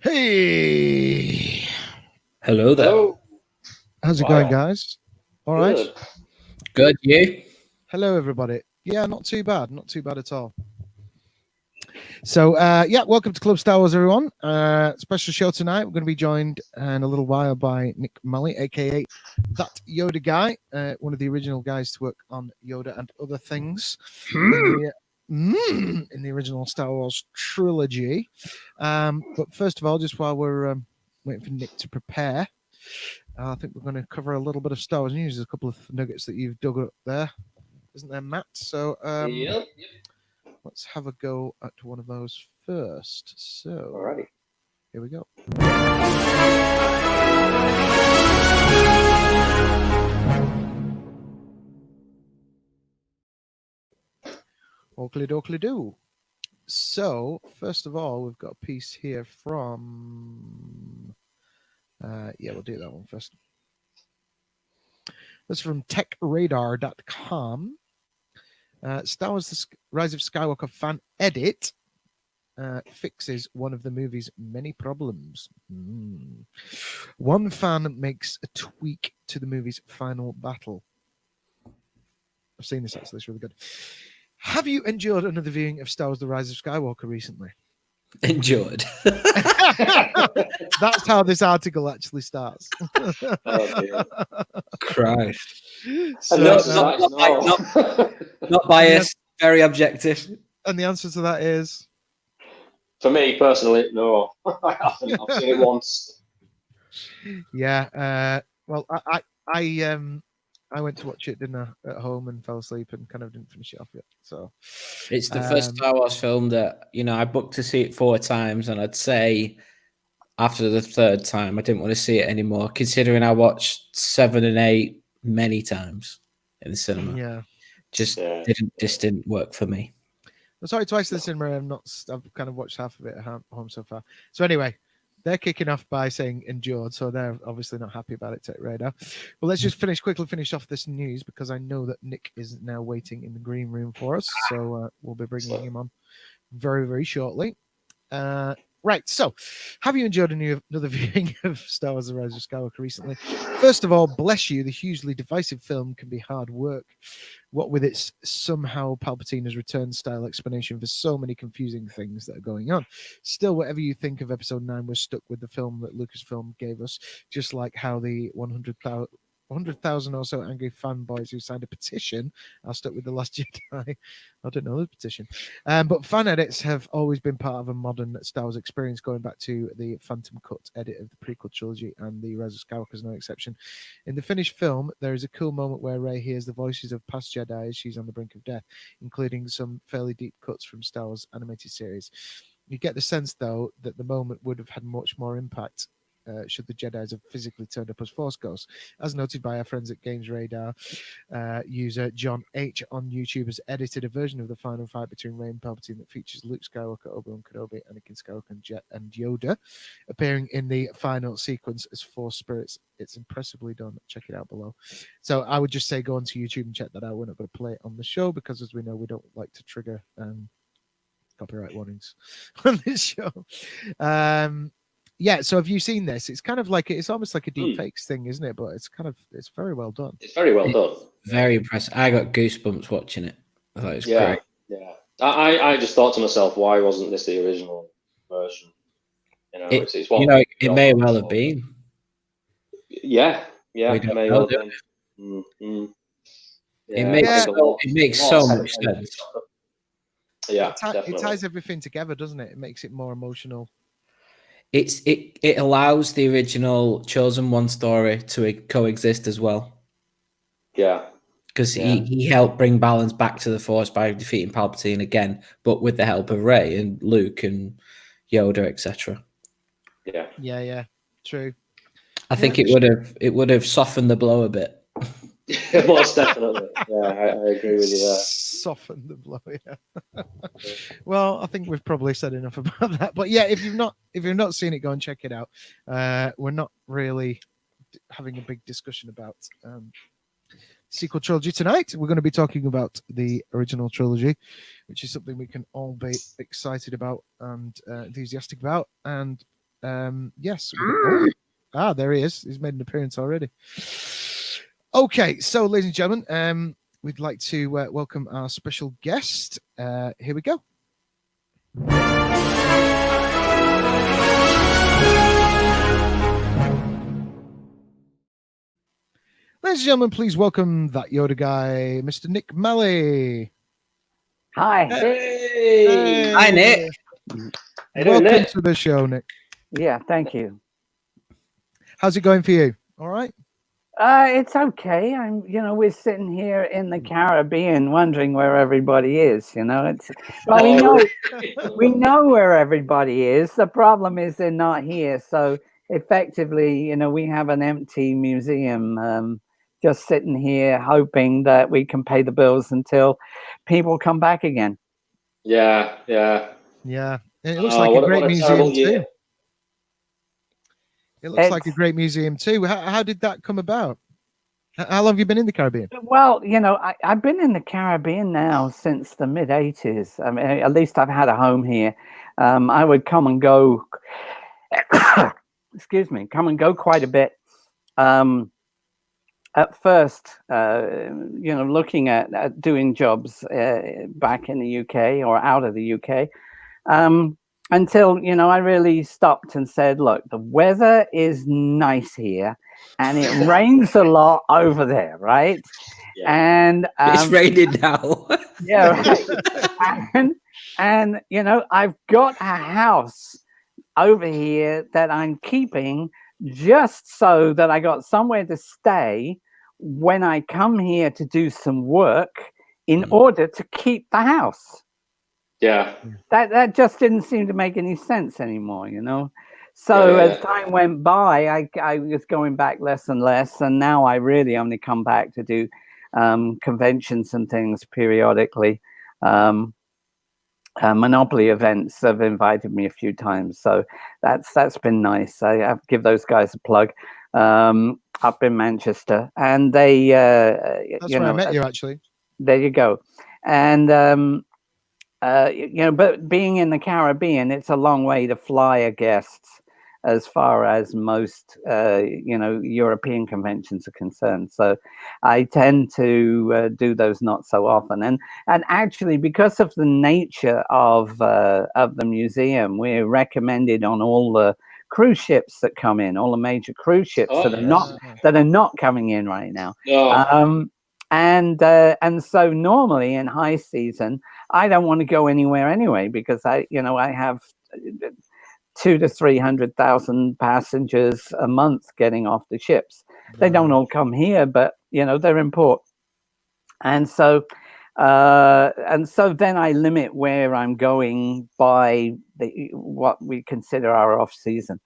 Hey. Hello there. Hello. How's it going, guys? All right. Good. You? Hello, everybody. Yeah, not too bad. Not too bad at all. So, yeah, welcome to Club Star Wars, everyone. Special show tonight. We're going to be joined in a little while by Nick Maley, a.k.a. That Yoda Guy, one of the original guys to work on Yoda and other things in the original Star Wars trilogy. But first of all, just while we're waiting for Nick to prepare, I think we're going to cover a little bit of Star Wars news. There's a couple of nuggets that you've dug up there, isn't there, Matt? So Yep. let's have a go at one of those first. So, Alrighty. Here we go. Oakley dokley do. So, first of all, we've got a piece here from... yeah, we'll do that one first. This is from techradar.com. Star Wars The Rise of Skywalker fan edit fixes one of the movie's many problems. One fan makes a tweak to the movie's final battle. I've seen this, actually. It's really good. Have you enjoyed another viewing of Star Wars The Rise of Skywalker recently? Endured. That's how this article actually starts. Oh, dear. Christ. So, And Not biased, very objective. and the answer to that is for me personally, no. I haven't. I've seen it once. yeah. Well, I went to watch it, didn't I, at home and fell asleep and kind of didn't finish it off yet. So It's the first Star Wars film that, I booked to see it 4 times, and I'd say after the 3rd time, I didn't want to see it anymore, considering I watched 7 and 8 many times in the cinema. Yeah. Just didn't work for me. I saw it twice in the cinema. I've kind of watched half of it at home so far. So anyway, they're kicking off by saying endured, so they're obviously not happy about it, Tech Radar. Well, let's just quickly finish off this news, because I know that Nick is now waiting in the green room for us. So we'll be bringing him on very, very shortly. Right, so have you enjoyed another viewing of Star Wars: The Rise of Skywalker recently? First of all, bless you, the hugely divisive film can be hard work. What with its somehow Palpatine has returned style explanation for so many confusing things that are going on. Still, whatever you think of Episode 9, we're stuck with the film that Lucasfilm gave us, just like how the 100,000 or so angry fanboys who signed a petition are stuck with The Last Jedi. I don't know the petition. But fan edits have always been part of a modern Star Wars experience, going back to the Phantom Cut edit of the prequel trilogy, and the Rise of Skywalker is no exception. In the finished film, there is a cool moment where Rey hears the voices of past Jedi as she's on the brink of death, including some fairly deep cuts from Star Wars animated series. You get the sense, though, that the moment would have had much more impact should the Jedis have physically turned up as Force ghosts, as noted by our friends at Games Radar. User John H on YouTube has edited a version of the final fight between Rey and Palpatine that features Luke Skywalker, Obi-Wan Kenobi, Anakin Skywalker, and Yoda appearing in the final sequence as Force spirits. It's impressively done. Check it out below. So I would just say go onto YouTube and check that out. We're not going to play it on the show because, as we know, we don't like to trigger copyright warnings on this show. Yeah, so have you seen this? It's kind of like, it's almost like a deep fakes thing, isn't it? But it's very well done. It's very well done. Very impressive. I got goosebumps watching it. I thought it was great. Yeah. I just thought to myself, why wasn't this the original version? It's one. It may well have been. Yeah, it may well have been. It makes so much sense. Yeah, it ties everything together, doesn't it? It makes it more emotional. It allows the original Chosen One story to coexist as well. Yeah. Because he helped bring balance back to the Force by defeating Palpatine again, but with the help of Rey and Luke and Yoda, etc. Yeah, true. I think it would have softened the blow a bit. Most definitely. Yeah, I agree with you there. Soften the blow, yeah. Well, I think we've probably said enough about that. But yeah, if you've not seen it, go and check it out. We're not really having a big discussion about sequel trilogy tonight. We're going to be talking about the original trilogy, which is something we can all be excited about and enthusiastic about. And yes, there he is. He's made an appearance already. Okay, so ladies and gentlemen, we'd like to welcome our special guest. Here we go. Ladies and gentlemen, please welcome that Yoda guy, Mr. Nick Maley. Hi. Hey. Hi, Nick. Welcome to the show, Nick. Yeah, thank you. How's it going for you? All right? It's okay. We're sitting here in the Caribbean wondering where everybody is, we know where everybody is. The problem is they're not here. So effectively, we have an empty museum just sitting here hoping that we can pay the bills until people come back again. Yeah. It looks like a great museum too. It looks like a great museum too. How did that come about? How long have you been in the Caribbean? Well, I've been in the Caribbean now since the mid-'80s. I mean, at least I've had a home here. I would come and go, come and go quite a bit. At first, looking at doing jobs back in the UK or out of the UK. until, you know, I really stopped and said, look, the weather is nice here and it rains a lot over there, right? Yeah. And It's raining now. yeah, right. And you know, I've got a house over here that I'm keeping just so that I got somewhere to stay when I come here to do some work in order to keep the house. Yeah. That just didn't seem to make any sense anymore, you know. So as time went by, I was going back less and less, and now I really only come back to do conventions and things periodically. Monopoly events have invited me a few times, so that's been nice. I have to give those guys a plug up in Manchester, and they That's where I met you, actually. There you go. And you know, but being in the Caribbean, it's a long way to fly a guest as far as most you know, European conventions are concerned. So I tend to do those not so often. And actually, because of the nature of the museum, we're recommended on all the cruise ships that come in, all the major cruise ships that are not coming in right now. And so normally in high season, I don't want to go anywhere anyway, because I have 200,000 to 300,000 passengers a month getting off the ships. They don't all come here, but you know, they're in port. And so then I limit where I'm going by what we consider our off season.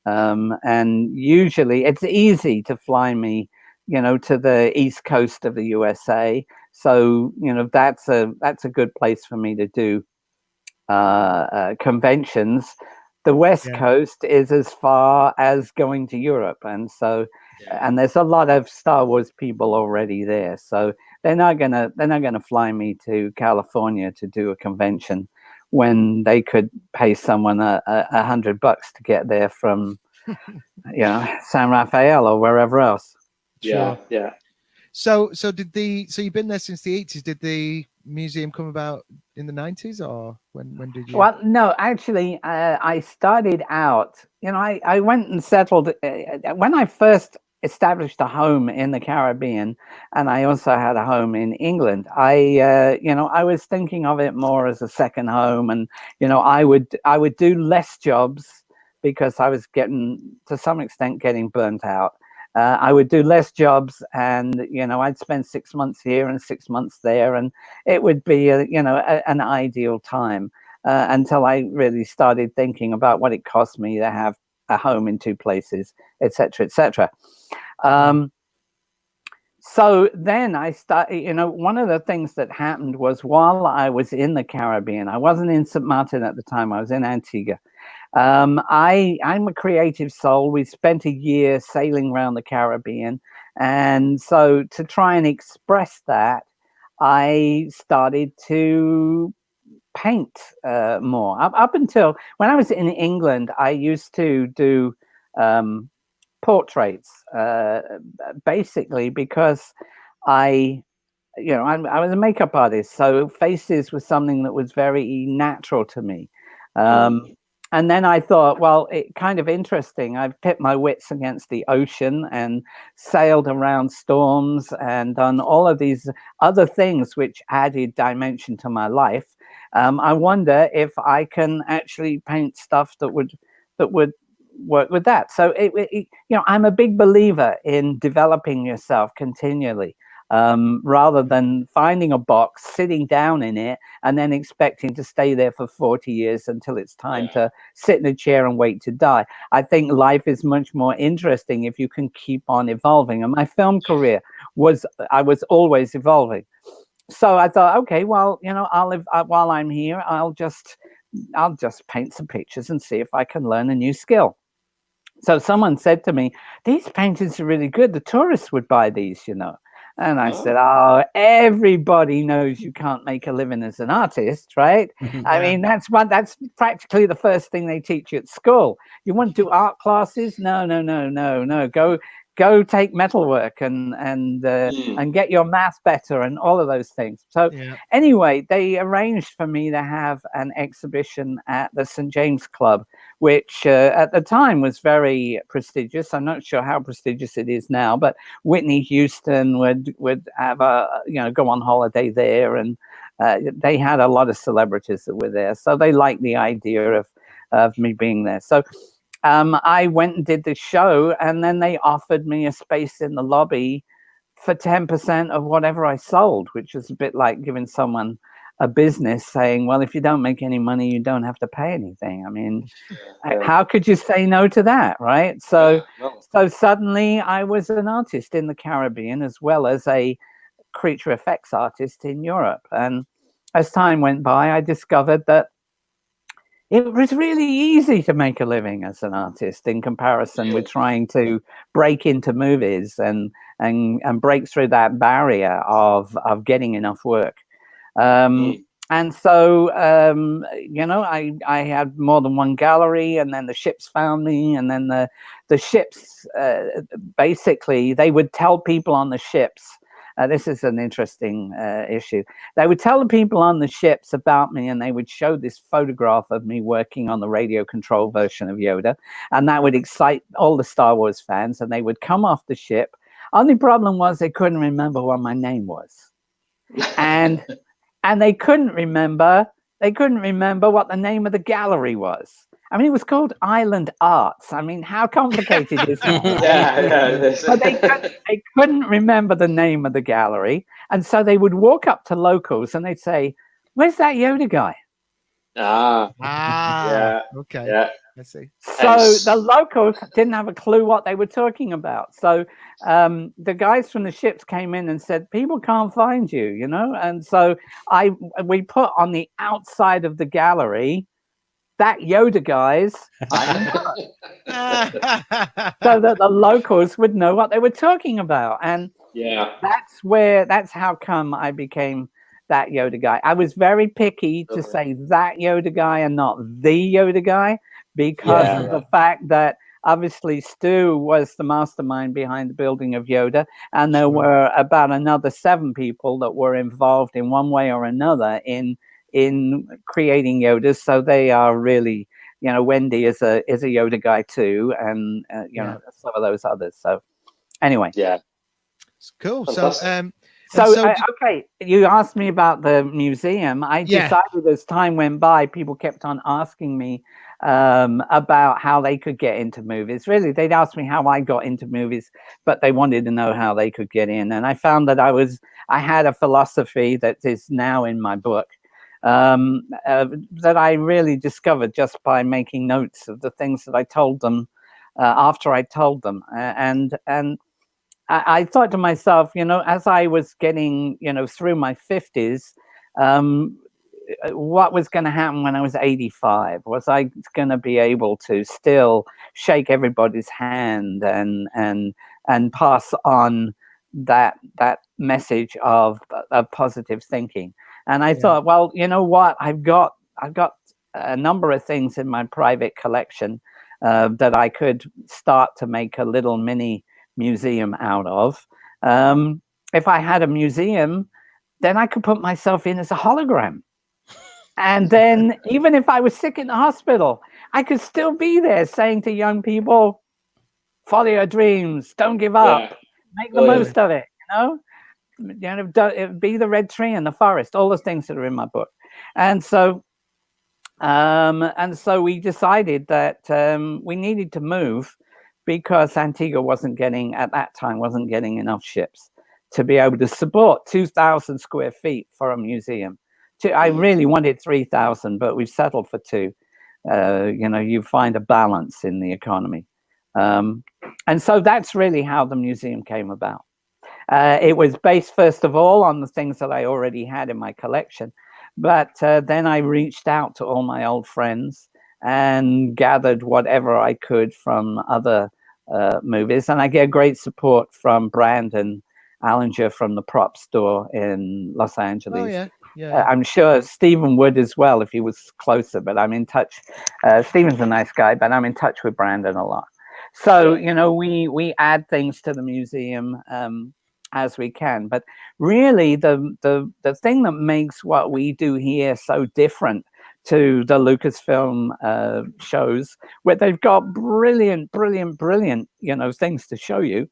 And usually it's easy to fly me, you know, to the East Coast of the USA. So, you know, that's a good place for me to do conventions. The West Coast is as far as going to Europe, and so and there's a lot of Star Wars people already there, so they're not gonna fly me to California to do a convention when they could pay someone $100 to get there from you know, San Rafael or wherever else. Yeah. So you've been there since the 80s. Did the museum come about in the 90s, or when did you? Well, no, actually, I started out, you know, I went and settled when I first established a home in the Caribbean, and I also had a home in England. You know, I was thinking of it more as a second home, and you know, I would do less jobs because I was to some extent getting burnt out. I would do less jobs, and you know, I'd spend 6 months here and 6 months there, and it would be an ideal time until I really started thinking about what it cost me to have a home in two places, etc., etc. So then I started, you know, one of the things that happened was while I was in the Caribbean, I wasn't in St. Martin at the time, I was in Antigua. I'm a creative soul. We spent a year sailing around the Caribbean. And so to try and express that, I started to paint more. Up until when I was in England, I used to do portraits, basically because I was a makeup artist. So faces was something that was very natural to me. And then I thought, well, it's kind of interesting. I've pit my wits against the ocean and sailed around storms and done all of these other things which added dimension to my life. I wonder if I can actually paint stuff that would work with that. So, you know, I'm a big believer in developing yourself continually. Rather than finding a box, sitting down in it, and then expecting to stay there for 40 years until it's time to sit in a chair and wait to die. I think life is much more interesting if you can keep on evolving. And my film career I was always evolving. So I thought, okay, well, you know, while I'm here, I'll just paint some pictures and see if I can learn a new skill. So someone said to me, these paintings are really good. The tourists would buy these, you know. And I said, oh, everybody knows you can't make a living as an artist, right? I mean, that's practically the first thing they teach you at school. You want to do art classes? No. go take metalwork and get your math better and all of those things. So anyway, they arranged for me to have an exhibition at the St. James Club, which at the time was very prestigious. I'm not sure how prestigious it is now, but Whitney Houston would have go on holiday there, and they had a lot of celebrities that were there, so they liked the idea of me being there. So I went and did the show, and then they offered me a space in the lobby for 10% of whatever I sold, which is a bit like giving someone a business saying, well, if you don't make any money, you don't have to pay anything. I mean, how could you say no to that, right? So suddenly I was an artist in the Caribbean as well as a creature effects artist in Europe. And as time went by, I discovered that it was really easy to make a living as an artist in comparison with trying to break into movies and break through that barrier of getting enough work. And so, I had more than one gallery, and then the ships found me, and then the ships, basically, they would tell people on the ships, this is an interesting issue. They would tell the people on the ships about me, and they would show this photograph of me working on the radio control version of Yoda, and that would excite all the Star Wars fans, and they would come off the ship. Only problem was they couldn't remember what my name was. And they couldn't remember what the name of the gallery was. I mean, it was called Island Arts. I mean, how complicated is that? But they couldn't remember the name of the gallery. And so they would walk up to locals and they'd say, where's that Yoda guy? Okay. Yeah. I see. So the locals didn't have a clue what they were talking about. So the guys from the ships came in and said, people can't find you, you know? And so we put on the outside of the gallery, that Yoda guy's so that the locals would know what they were talking about. And that's how come I became that Yoda guy. I was very picky to say that Yoda guy and not the Yoda guy, because of the fact that obviously Stu was the mastermind behind the building of Yoda, and there were about another 7 people that were involved in one way or another in creating Yodas. So they are really, Wendy is a Yoda guy too, and some of those others. So anyway, it's cool. Fantastic. Okay, you asked me about the museum. I decided as time went by, people kept on asking me about how they could get into movies. Really, they'd ask me how I got into movies, but they wanted to know how they could get in. And I found that I had a philosophy that is now in my book, that I really discovered just by making notes of the things that I told them after I told them. And I thought to myself, as I was getting, through my 50s, what was going to happen when I was 85? Was I going to be able to still shake everybody's hand and pass on that message of positive thinking? And I thought, well, you know what? I've got a number of things in my private collection that I could start to make a little mini museum out of. If I had a museum, then I could put myself in as a hologram. And then even if I was sick in the hospital, I could still be there saying to young people, follow your dreams, don't give up, make the most of it, don't be the red tree in the forest, all the things that are in my book. And so we decided that we needed to move, because Antigua wasn't getting enough ships to be able to support 2,000 square feet for a museum. I really wanted 3,000, but we've settled for 2. You find a balance in the economy. And so that's really how the museum came about. It was based, first of all, on the things that I already had in my collection. But then I reached out to all my old friends and gathered whatever I could from other movies. And I get great support from Brandon Allinger from the prop store in Los Angeles. I'm sure Stephen would as well if he was closer, but I'm in touch. Stephen's a nice guy, but I'm in touch with Brandon a lot. So, you know, we add things to the museum as we can. But really, the thing that makes what we do here so different to the Lucasfilm shows, where they've got brilliant, you know, things to show you.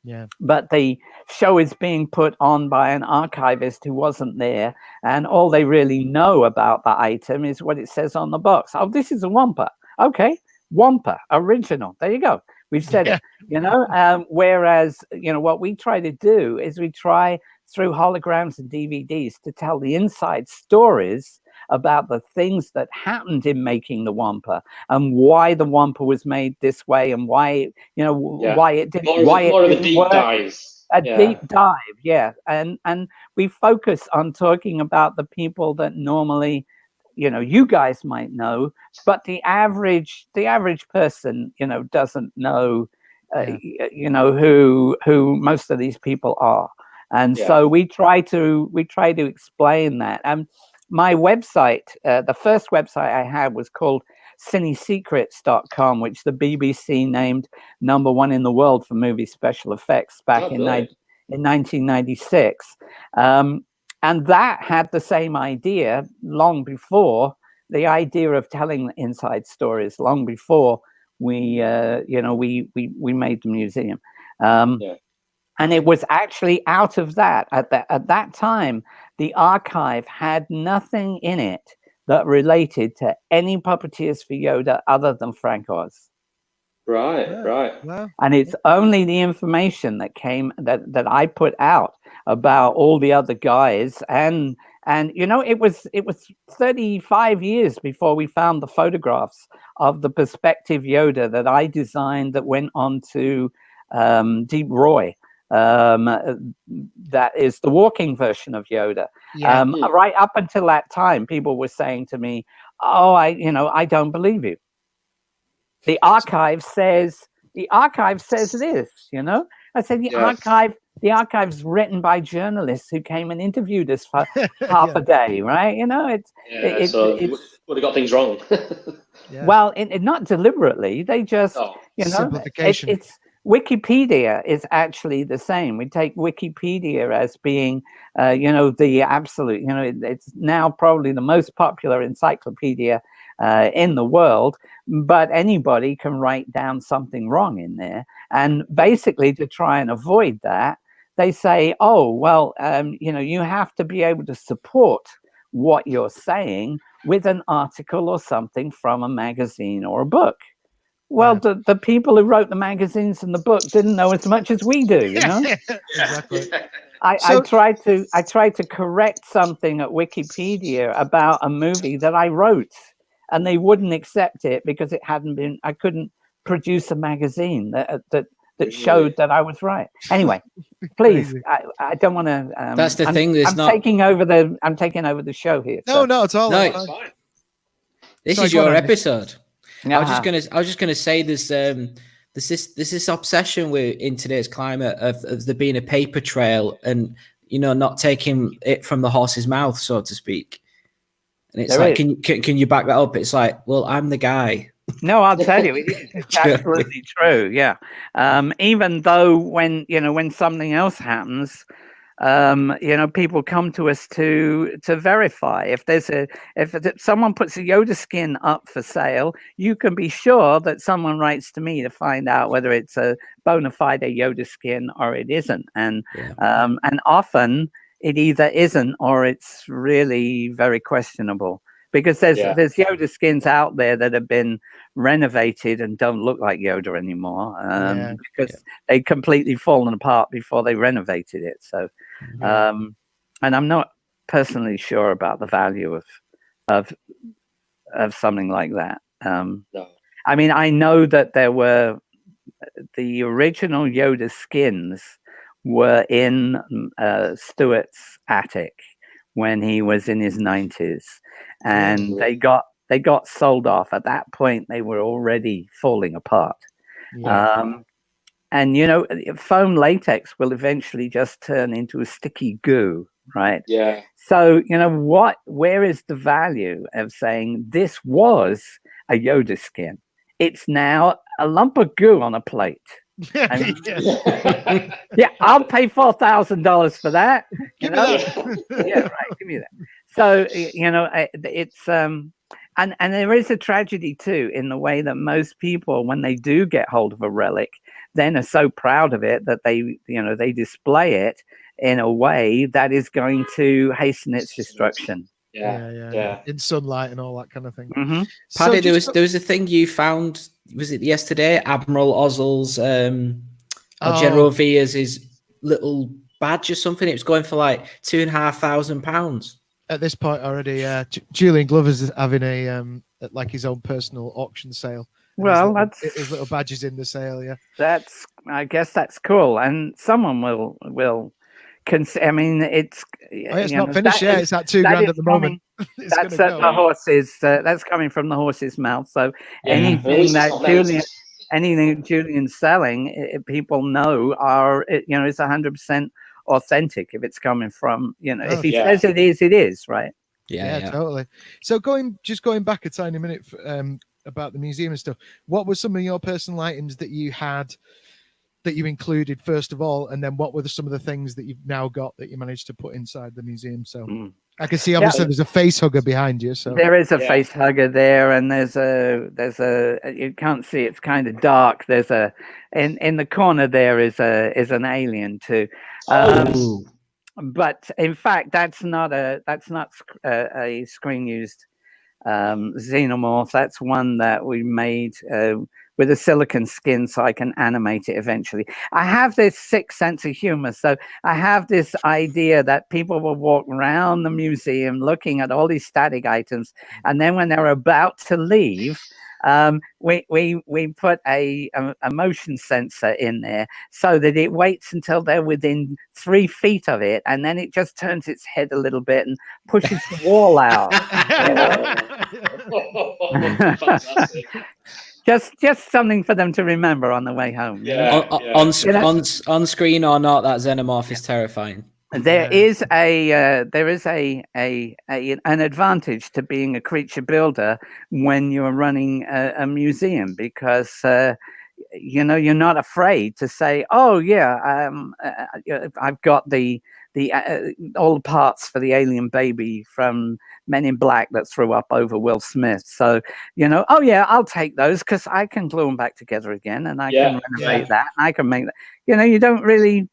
Yeah. But the show is being put on by an archivist who wasn't there, and all they really know about the item is what it says on the box. Oh, this is a Wampa. Okay, Wampa original. There you go. We've said it. You know. Whereas, you know, what we try to do is we try through holograms and DVDs to tell the inside stories about the things that happened in making the Wampa and why the Wampa was made this way and why, you know, why it didn't, more of a deep dive. A deep dive, yeah. And we focus on talking about the people that normally, you know, you guys might know, but the average person, you know, doesn't know, you know, who most of these people are. And so we try to explain that. My website, the first website I had was called CineSecrets.com, which the BBC named #1 in the world for movie special effects back in 1996. And that had the same idea long before the idea of telling inside stories, long before we, you know, we made the museum. And it was actually out of that. At that time, the archive had nothing in it that related to any puppeteers for Yoda other than Frank Oz. Right. Wow. And it's only the information that came that I put out about all the other guys, and you know, it was 35 years before we found the photographs of the perspective Yoda that I designed that went on to Deep Roy. That is the walking version of Yoda. Right up until that time, people were saying to me, "Oh, I don't believe you. The archive says this." You know, I said the archive's written by journalists who came and interviewed us for half a day, right? You know, it's would have got things wrong. Well, not deliberately. They just, you know, simplification. it's Wikipedia is actually the same. We take Wikipedia as being, you know, the absolute, you know, it's now probably the most popular encyclopedia in the world, but anybody can write down something wrong in there. And basically, to try and avoid that, they say, oh, well, you know, you have to be able to support what you're saying with an article or something from a magazine or a book. Well, the people who wrote the magazines and the book didn't know as much as we do, you know. Exactly. I tried to correct something at Wikipedia about a movie that I wrote, and they wouldn't accept it because it hadn't been. I couldn't produce a magazine that showed that I was right. Anyway, please, I don't want to. That's the thing. I'm taking over the show here. No, not at all. No, it's fine. This Sorry, is your go on, Andy. episode. I was just gonna say there's this obsession with in today's climate of there being a paper trail and, you know, not taking it from the horse's mouth, so to speak. And it's like, can you back that up? It's like, well, I'm the guy. No, I'll tell you, it's absolutely true. Yeah. Even though when something else happens, you know, people come to us to verify. If someone puts a Yoda skin up for sale, you can be sure that someone writes to me to find out whether it's a bona fide Yoda skin or it isn't. And and often it either isn't or it's really very questionable, because there's Yoda skins out there that have been renovated and don't look like Yoda anymore, because they completely fallen apart before they renovated it. So, and I'm not personally sure about the value of something like that. I mean, I know that there were the original Yoda skins were in Stewart's attic when he was in his 90s, and they got sold off. At that point, they were already falling apart. And, you know, foam latex will eventually just turn into a sticky goo, right? Yeah. So, you know, where is the value of saying this was a Yoda skin? It's now a lump of goo on a plate. And- Yeah, I'll pay $4,000 for that. Give you me know? that. Yeah, right. Give me that. So it's and there is a tragedy too in the way that most people, when they do get hold of a relic, then are so proud of it that they display it in a way that is going to hasten its destruction. Yeah. In sunlight and all that kind of thing. Mm-hmm. Paddy, So there was a thing you found. Was it yesterday? Admiral Ozzel's or General Viers' little badge or something. It was going for like £2,500. At this point already, Julian Glover's having a like his own personal auction sale. And Well, his little badges in the sale. Yeah, I guess that's cool, and someone will. I mean, it's it's not finished yet. It's at $2,000 at the moment. It's that's gonna at go. the horse's. That's coming from the horse's mouth. So Yeah, at anything least that it's not noticed. anything Julian's selling, people know is 100% authentic if it's coming from if he says it is, right? Yeah, totally. So going back a tiny minute about the museum and stuff. What were some of your personal items that you had that you included first of all, and then what were some of the things that you've now got that you managed to put inside the museum? So I can see obviously there's a face hugger behind you. So there is a face hugger there, and there's a you can't see, it's kind of dark. There's a in the corner there is an alien too. But in fact, that's not a screen used xenomorph. That's one that we made with a silicon skin so I can animate it eventually. I have this sick sense of humor, so I have this idea that people will walk around the museum looking at all these static items, and then when they're about to leave, we put a motion sensor in there so that it waits until they're within 3 feet of it, and then it just turns its head a little bit and pushes the wall out. Fantastic. Just something for them to remember on the way home. On screen or not, that xenomorph is terrifying. There is an advantage to being a creature builder when you're running a museum, because you're not afraid to say, oh yeah, I've got the all the parts for the alien baby from Men in Black that threw up over Will Smith. So oh yeah, I'll take those because I can glue them back together again, and I can renovate that, and I can make that. You don't really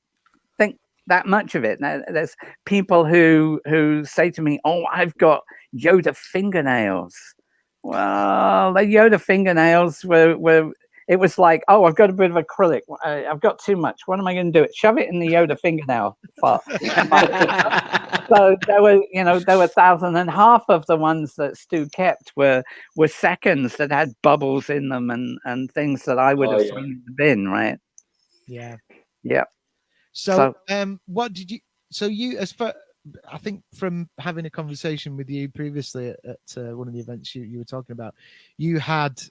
think that much of it. Now, there's people who say to me, oh, I've got Yoda fingernails. Well, the Yoda fingernails were it was like, oh, I've got a bit of acrylic. I've got too much. What am I going to do? Shove it in the Yoda fingernail. So there were 1,000, and half of the ones that Stu kept were seconds that had bubbles in them and things that I would have thrown in the bin, right? Yeah. So what did you? So you, as far I think from having a conversation with you previously at one of the events you were talking about, you had.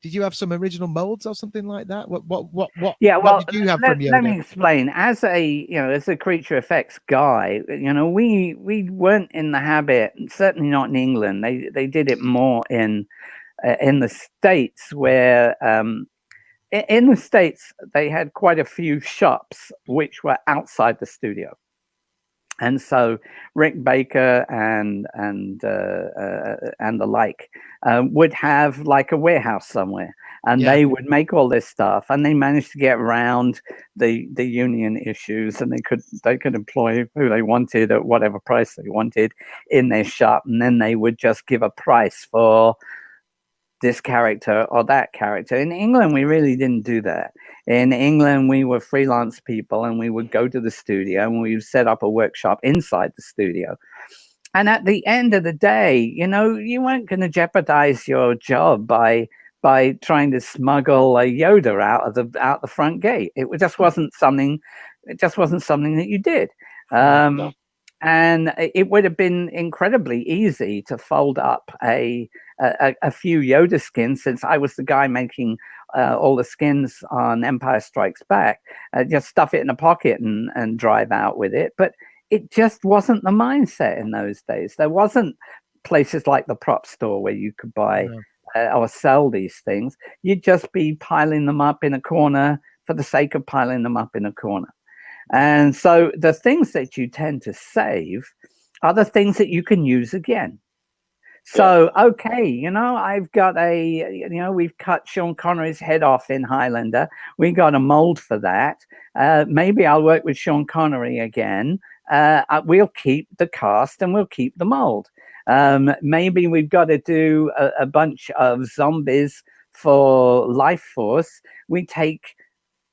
Did you have some original molds or something like that? What did you have from Yoda? Let me explain. As a creature effects guy, we weren't in the habit, certainly not in England. They did it more in the States, where in the States they had quite a few shops which were outside the studio. And so Rick Baker and the like would have like a warehouse somewhere, and they would make all this stuff, and they managed to get around the union issues, and they could employ who they wanted at whatever price they wanted in their shop, and then they would just give a price for this character or that character. In England, we really didn't do that. In England, we were freelance people, and we would go to the studio and we would set up a workshop inside the studio. And at the end of the day, you weren't going to jeopardize your job by trying to smuggle a Yoda out the front gate. It just wasn't something that you did. No. And it would have been incredibly easy to fold up a few Yoda skins, since I was the guy making all the skins on Empire Strikes Back. Just stuff it in a pocket and drive out with it. But it just wasn't the mindset in those days. There wasn't places like the prop store where you could buy or sell these things. You'd just be piling them up in a corner for the sake of piling them up in a corner. And so the things that you tend to save are the things that you can use again. So, okay, you know, I've got we've cut Sean Connery's head off in Highlander. We got a mold for that. Maybe I'll work with Sean Connery again. We'll keep the cast and we'll keep the mold. Maybe we've got to do a bunch of zombies for Life Force. We take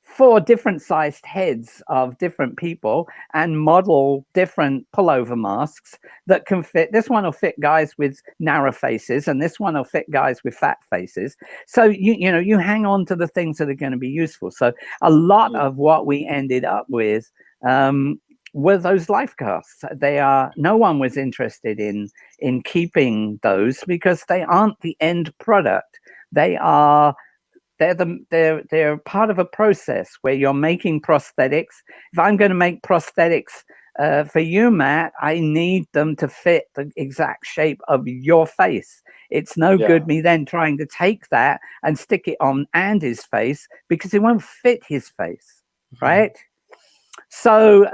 4 different sized heads of different people and model different pullover masks that can fit. This one will fit guys with narrow faces, and this one will fit guys with fat faces. So you hang on to the things that are going to be useful. So a lot of what we ended up with were those life casts. No one was interested in keeping those because they aren't the end product. They're part of a process where you're making prosthetics. If I'm going to make prosthetics for you, Matt, I need them to fit the exact shape of your face. It's no good me then trying to take that and stick it on Andy's face because it won't fit his face, right? So,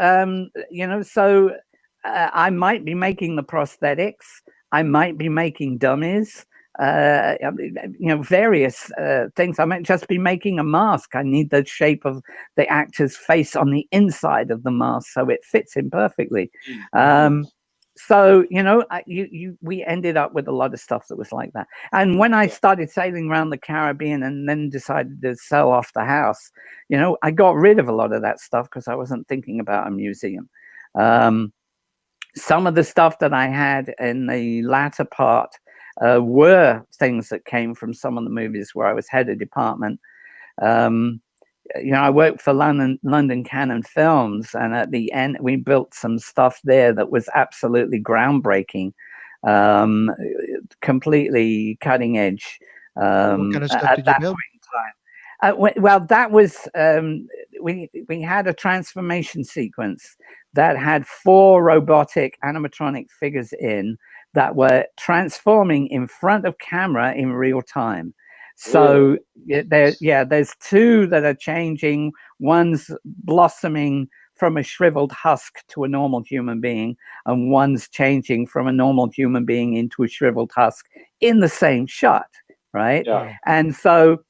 I might be making the prosthetics. I might be making dummies. Various things. I might just be making a mask. I need the shape of the actor's face on the inside of the mask so it fits him perfectly. So we ended up with a lot of stuff that was like that. And when I started sailing around the Caribbean and then decided to sell off the house, I got rid of a lot of that stuff because I wasn't thinking about a museum. Some of the stuff that I had in the latter part were things that came from some of the movies where I was head of department. I worked for London Cannon Films, and at the end, we built some stuff there that was absolutely groundbreaking, completely cutting edge. What kind of stuff did you build? Well, that was we had a transformation sequence that had 4 robotic animatronic figures in that were transforming in front of camera in real time. So there's 2 that are changing. One's blossoming from a shriveled husk to a normal human being, and one's changing from a normal human being into a shriveled husk in the same shot, right? Yeah. And so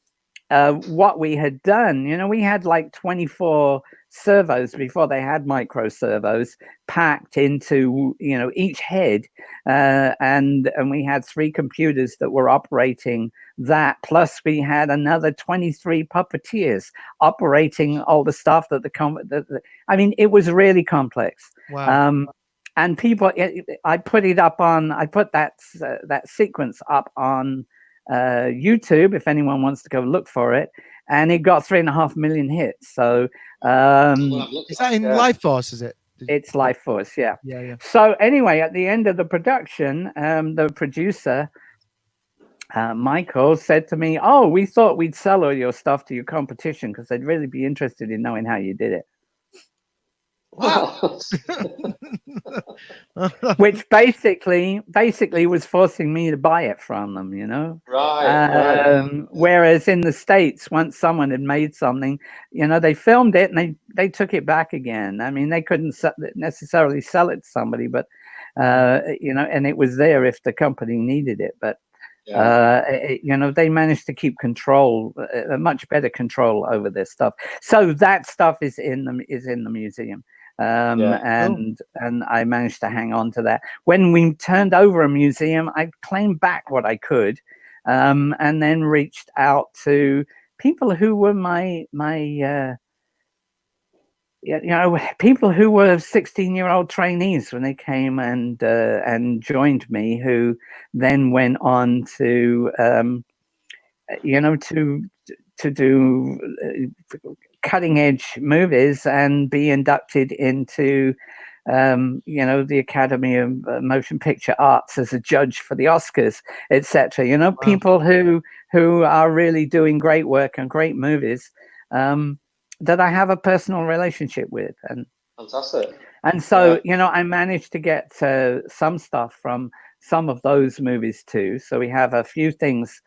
what we had done, we had like 24 servos before they had micro servos packed into each head, and we had 3 computers that were operating that, plus we had another 23 puppeteers operating all the stuff that it was really complex. Wow. And people, I put that sequence up on YouTube if anyone wants to go look for it, and it got 3.5 million hits. So is that in Life Force? Is it? It's Life Force, yeah. So anyway, at the end of the production, the producer Michael said to me, "Oh, we thought we'd sell all your stuff to your competition because they'd really be interested in knowing how you did it." Wow. Which basically was forcing me to buy it from them, Right. Whereas in the States, once someone had made something, they filmed it and they took it back again. I mean, they couldn't necessarily sell it to somebody, but and it was there if the company needed it. But they managed to keep control, a much better control over their stuff. So that stuff is in the museum. And I managed to hang on to that. When we turned over a museum, I claimed back what I could, and then reached out to people who were my people who were 16-year-old trainees when they came and joined me, who then went on to to do cutting edge movies and be inducted into the Academy of Motion Picture Arts as a judge for the Oscars, etc. Wow. People who are really doing great work and great movies that I have a personal relationship with. And fantastic. And so I managed to get some stuff from some of those movies too. So we have a few things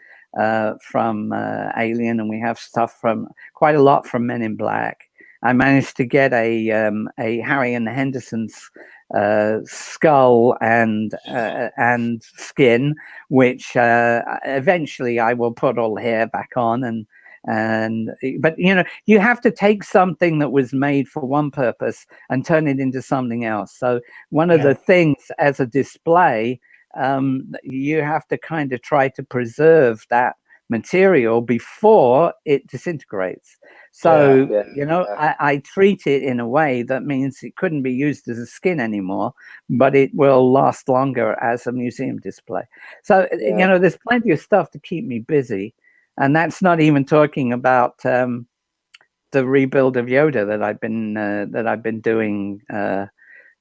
from Alien, and we have stuff from quite a lot from Men in Black. I managed to get a Harry and Henderson's skull and skin, which eventually I will put all hair back on, but you know, you have to take something that was made for one purpose and turn it into something else. So one of the things as a display, you have to kind of try to preserve that material before it disintegrates. So you know, I treat it in a way that means it couldn't be used as a skin anymore, but it will last longer as a museum display. So you know, there's plenty of stuff to keep me busy, and that's not even talking about the rebuild of Yoda that I've been doing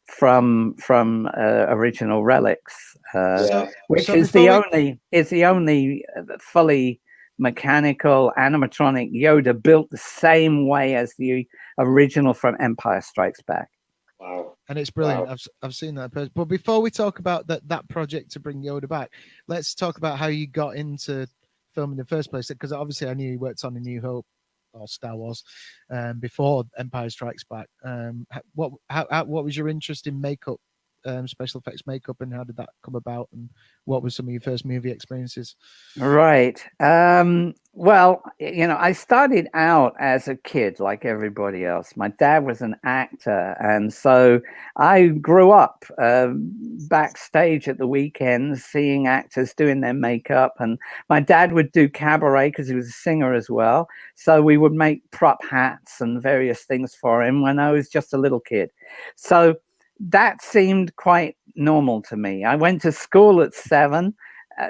from original relics, which is the only fully mechanical animatronic Yoda built the same way as the original from Empire Strikes Back. Wow. And it's brilliant. Wow. I've seen that. But before we talk about that project to bring Yoda back, let's talk about how you got into film in the first place. Because obviously I knew you worked on A New Hope or Star Wars before Empire Strikes Back. What was your interest in makeup, special effects makeup, and how did that come about? And what were some of your first movie experiences? Right. Well, you know, I started out as a kid like everybody else. My dad was an actor, and so I grew up backstage at the weekends seeing actors doing their makeup. And my dad would do cabaret because he was a singer as well. So we would make prop hats and various things for him when I was just a little kid. So that seemed quite normal to me. I went to school at 7.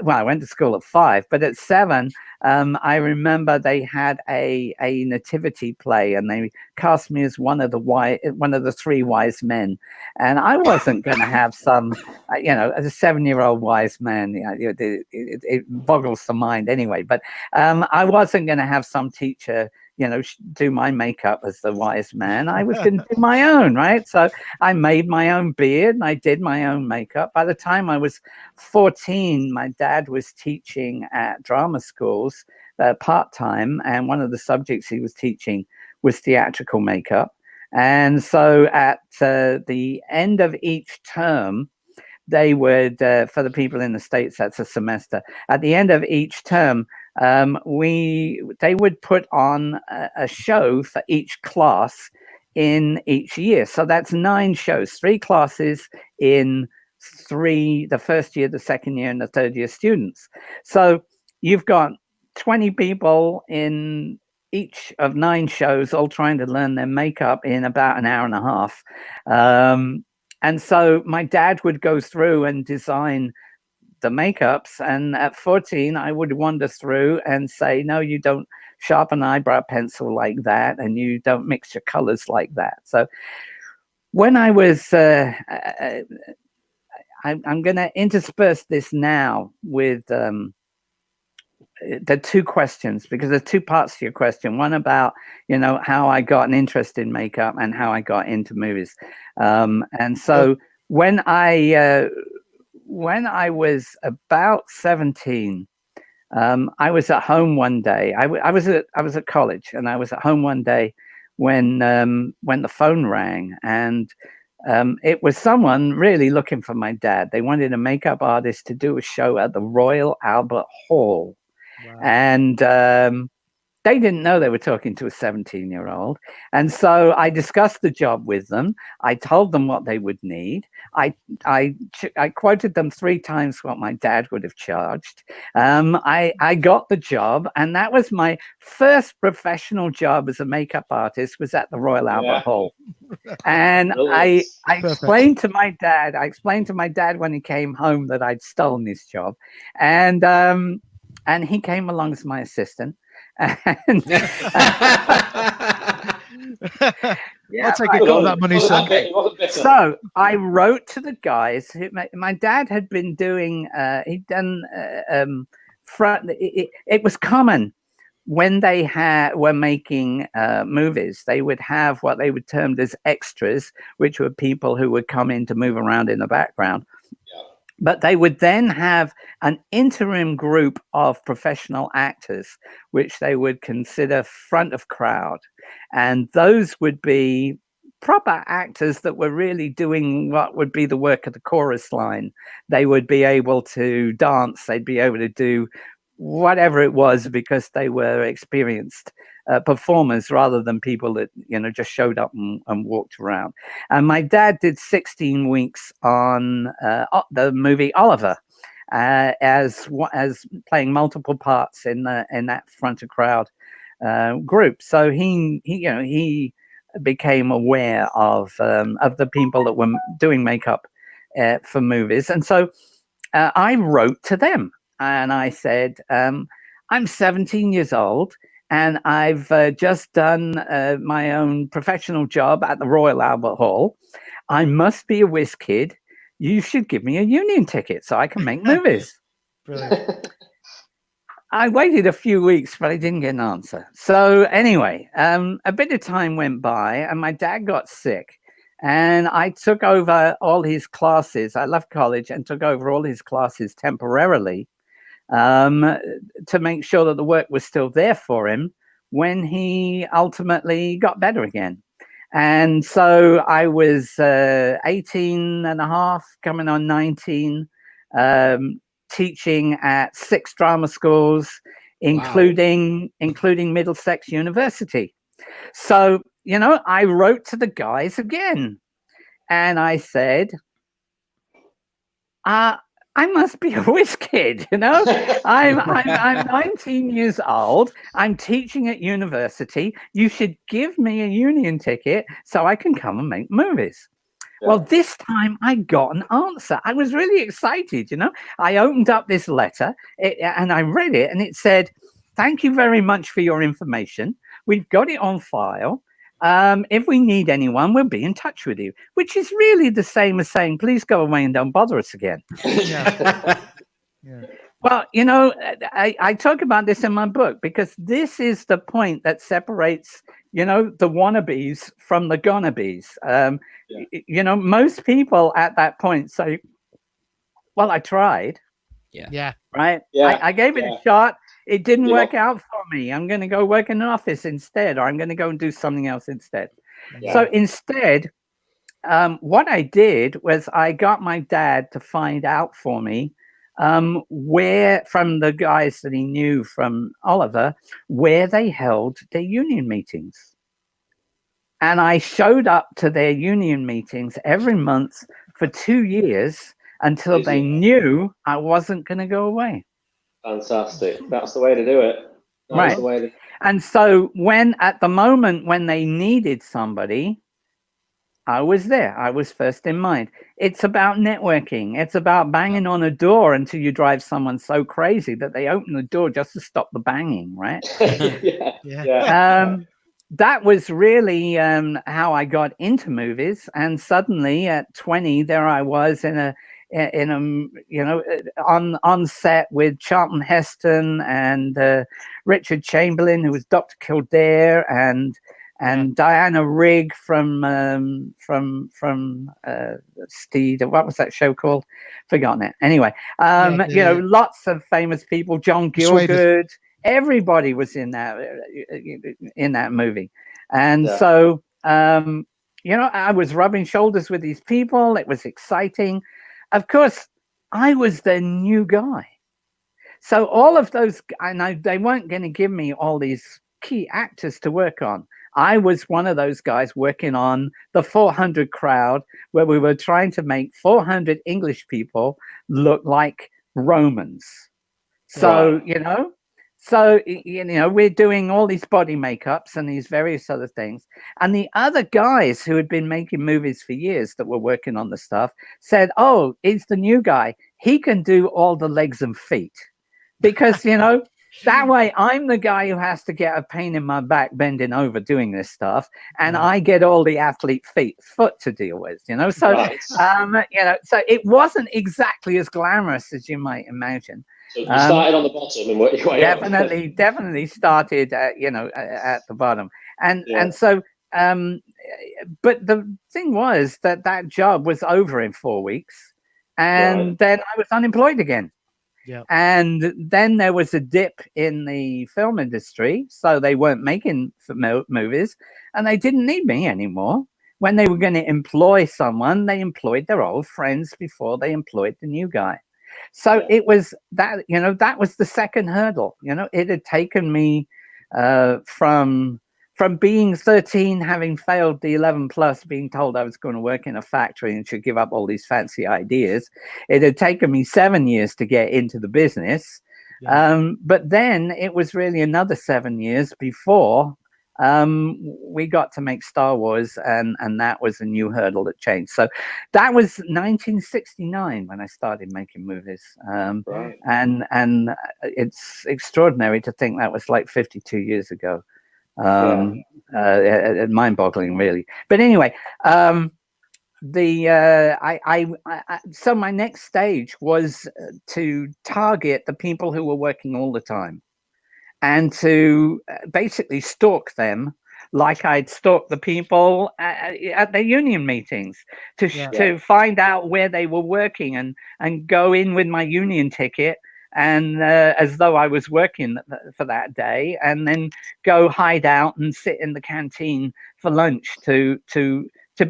Well, I went to school at 5, but at 7, I remember they had a nativity play, and they cast me as one of the 3 wise men. And I wasn't going to have some, you know, as a 7-year-old wise man, you know, it boggles the mind anyway. But I wasn't going to have some teacher, you know, do my makeup as the wise man. I was going to do my own, right? So I made my own beard and I did my own makeup. By the time I was 14, my dad was teaching at drama schools part-time, and one of the subjects he was teaching was theatrical makeup. And so at the end of each term, they would, for the people in the States, that's a semester. At the end of each term, they would put on a show for each class in each year. So that's 9 shows, 3 classes in the first year, the second year, and the third year students. So you've got 20 people in each of 9 shows, all trying to learn their makeup in about an hour and a half. And so my dad would go through and design the makeups, and at 14 I would wander through and say, no, you don't sharpen eyebrow pencil like that, and you don't mix your colors like that. So when I was I'm going to intersperse this now with the 2 questions, because there's 2 parts to your question. One about, you know, how I got an interest in makeup and how I got into movies. And so when I was about 17, I was at home one day. I was at college, and I was at home one day when the phone rang, and it was someone really looking for my dad. They wanted a makeup artist to do a show at the Royal Albert Hall. Wow. And they didn't know they were talking to a 17-year-old. And so I discussed the job with them. I told them what they would need. I quoted them 3 times what my dad would have charged. I got the job, and that was my first professional job as a makeup artist, was at the Royal Albert Hall. And I explained to my dad when he came home that I'd stolen this job. And he came along as my assistant. And I'll take all that money, son. So I wrote to the guys. My dad had been doing. He'd done. It was common when they were making movies. They would have what they would term as extras, which were people who would come in to move around in the background. But they would then have an interim group of professional actors, which they would consider front of crowd. And those would be proper actors that were really doing what would be the work of the chorus line. They would be able to dance, they'd be able to do whatever it was, because they were experienced performers rather than people that, you know, just showed up and walked around. And my dad did 16 weeks on the movie Oliver, as playing multiple parts in that front of crowd group. So he became aware of the people that were doing makeup for movies. And so I wrote to them and I said, I'm 17 years old and I've just done my own professional job at the Royal Albert Hall. I must be a whiz kid. You should give me a union ticket so I can make movies. Brilliant. I waited a few weeks, but I didn't get an answer. So anyway, a bit of time went by and my dad got sick. And I took over all his classes. I left college and took over all his classes temporarily to make sure that the work was still there for him when he ultimately got better again. And so I was 18 and a half, coming on 19, teaching at 6 drama schools, including Middlesex University. So, you know, I wrote to the guys again and I said, I must be a whiz kid, you know. I'm 19 years old. I'm teaching at university. You should give me a union ticket so I can come and make movies. Yeah. Well, this time I got an answer. I was really excited, you know. I opened up this letter and I read it and it said, "Thank you very much for your information. We've got it on file. If we need anyone, we'll be in touch with you," which is really the same as saying, "Please go away and don't bother us again." Yeah. Yeah. Well, you know, I talk about this in my book because this is the point that separates, you know, the wannabes from the gonnabes. You know, most people at that point say, "Well, I tried." Yeah. Right. Yeah. I gave it a shot. It didn't work out for me. I'm going to go work in an office instead, or I'm going to go and do something else instead. Yeah. So instead, what I did was I got my dad to find out for me where, from the guys that he knew from Oliver, where they held their union meetings. And I showed up to their union meetings every month for 2 years until they knew I wasn't going to go away. Fantastic. That's the way to do it. That's right. The way to... And so at the moment when they needed somebody, I was there. I was first in mind. It's about networking. It's about banging on a door until you drive someone so crazy that they open the door just to stop the banging, right? Yeah. That was really how I got into movies. And suddenly at 20, there I was in a you know, on set with Charlton Heston and Richard Chamberlain, who was Dr. Kildare, and Diana Rigg from Steed. What was that show called? Forgotten it. Anyway, you know, lots of famous people. John Gielgud. Everybody was in that movie, and so you know, I was rubbing shoulders with these people. It was exciting. Of course, I was the new guy. So all of those, and they weren't going to give me all these key actors to work on. I was one of those guys working on the 400 crowd, where we were trying to make 400 English people look like Romans. So, you know, we're doing all these body makeups and these various other things. And the other guys who had been making movies for years that were working on the stuff said, "Oh, it's the new guy. He can do all the legs and feet." Because, you know, that way I'm the guy who has to get a pain in my back bending over doing this stuff. And I get all the athlete foot to deal with, you know. So, you know, so it wasn't exactly as glamorous as you might imagine. So you started on the bottom and worked your way up. Definitely started, you know, at the bottom. And so, but the thing was that job was over in 4 weeks. and then I was unemployed again. Yeah. And then there was a dip in the film industry, so they weren't making movies, and they didn't need me anymore. When they were going to employ someone, they employed their old friends before they employed the new guy. So it was that, that was the second hurdle. It had taken me from being 13, having failed the 11 plus, being told I was going to work in a factory and should give up all these fancy ideas. It had taken me 7 years to get into the business. Yeah. But then it was really another 7 years before we got to make Star Wars, and that was a new hurdle that changed. So that was 1969 when I started making movies. And it's extraordinary to think that was like 52 years ago. Mind-boggling, really. But anyway, so my next stage was to target the people who were working all the time, and to basically stalk them like I'd stalk the people at their union meetings, to find out where they were working, and go in with my union ticket, and as though I was working for that day, and then go hide out and sit in the canteen for lunch to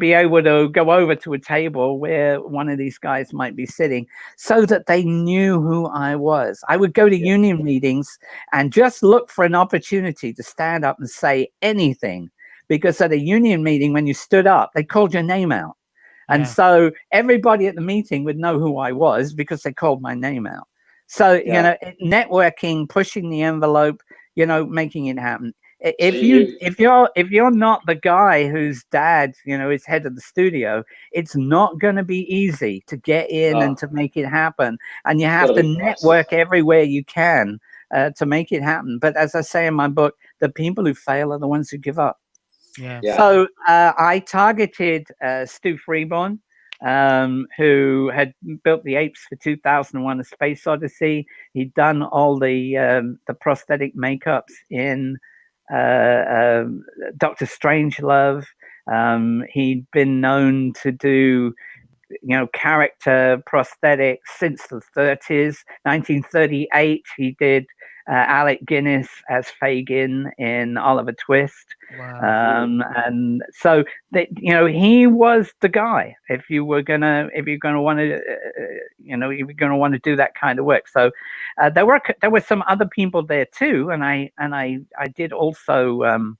be able to go over to a table where one of these guys might be sitting, so that they knew who I was. I would go to union meetings and just look for an opportunity to stand up and say anything, because at a union meeting, when you stood up, they called your name out. And so everybody at the meeting would know who I was because they called my name out. So, networking, pushing the envelope, making it happen. If you're not the guy whose dad, is head of the studio, it's not going to be easy to get in and to make it happen. And you have to network everywhere you can to make it happen. But as I say in my book, the people who fail are the ones who give up. So I targeted Stu Freeborn, who had built the apes for 2001: A Space Odyssey. He'd done all the prosthetic makeups in Dr. Strangelove. He'd been known to do character prosthetics since the 30s. 1938, he did Alec Guinness as Fagin in Oliver Twist. Wow. And so he was the guy if you're gonna want to do that kind of work. So there were some other people there too, and I did also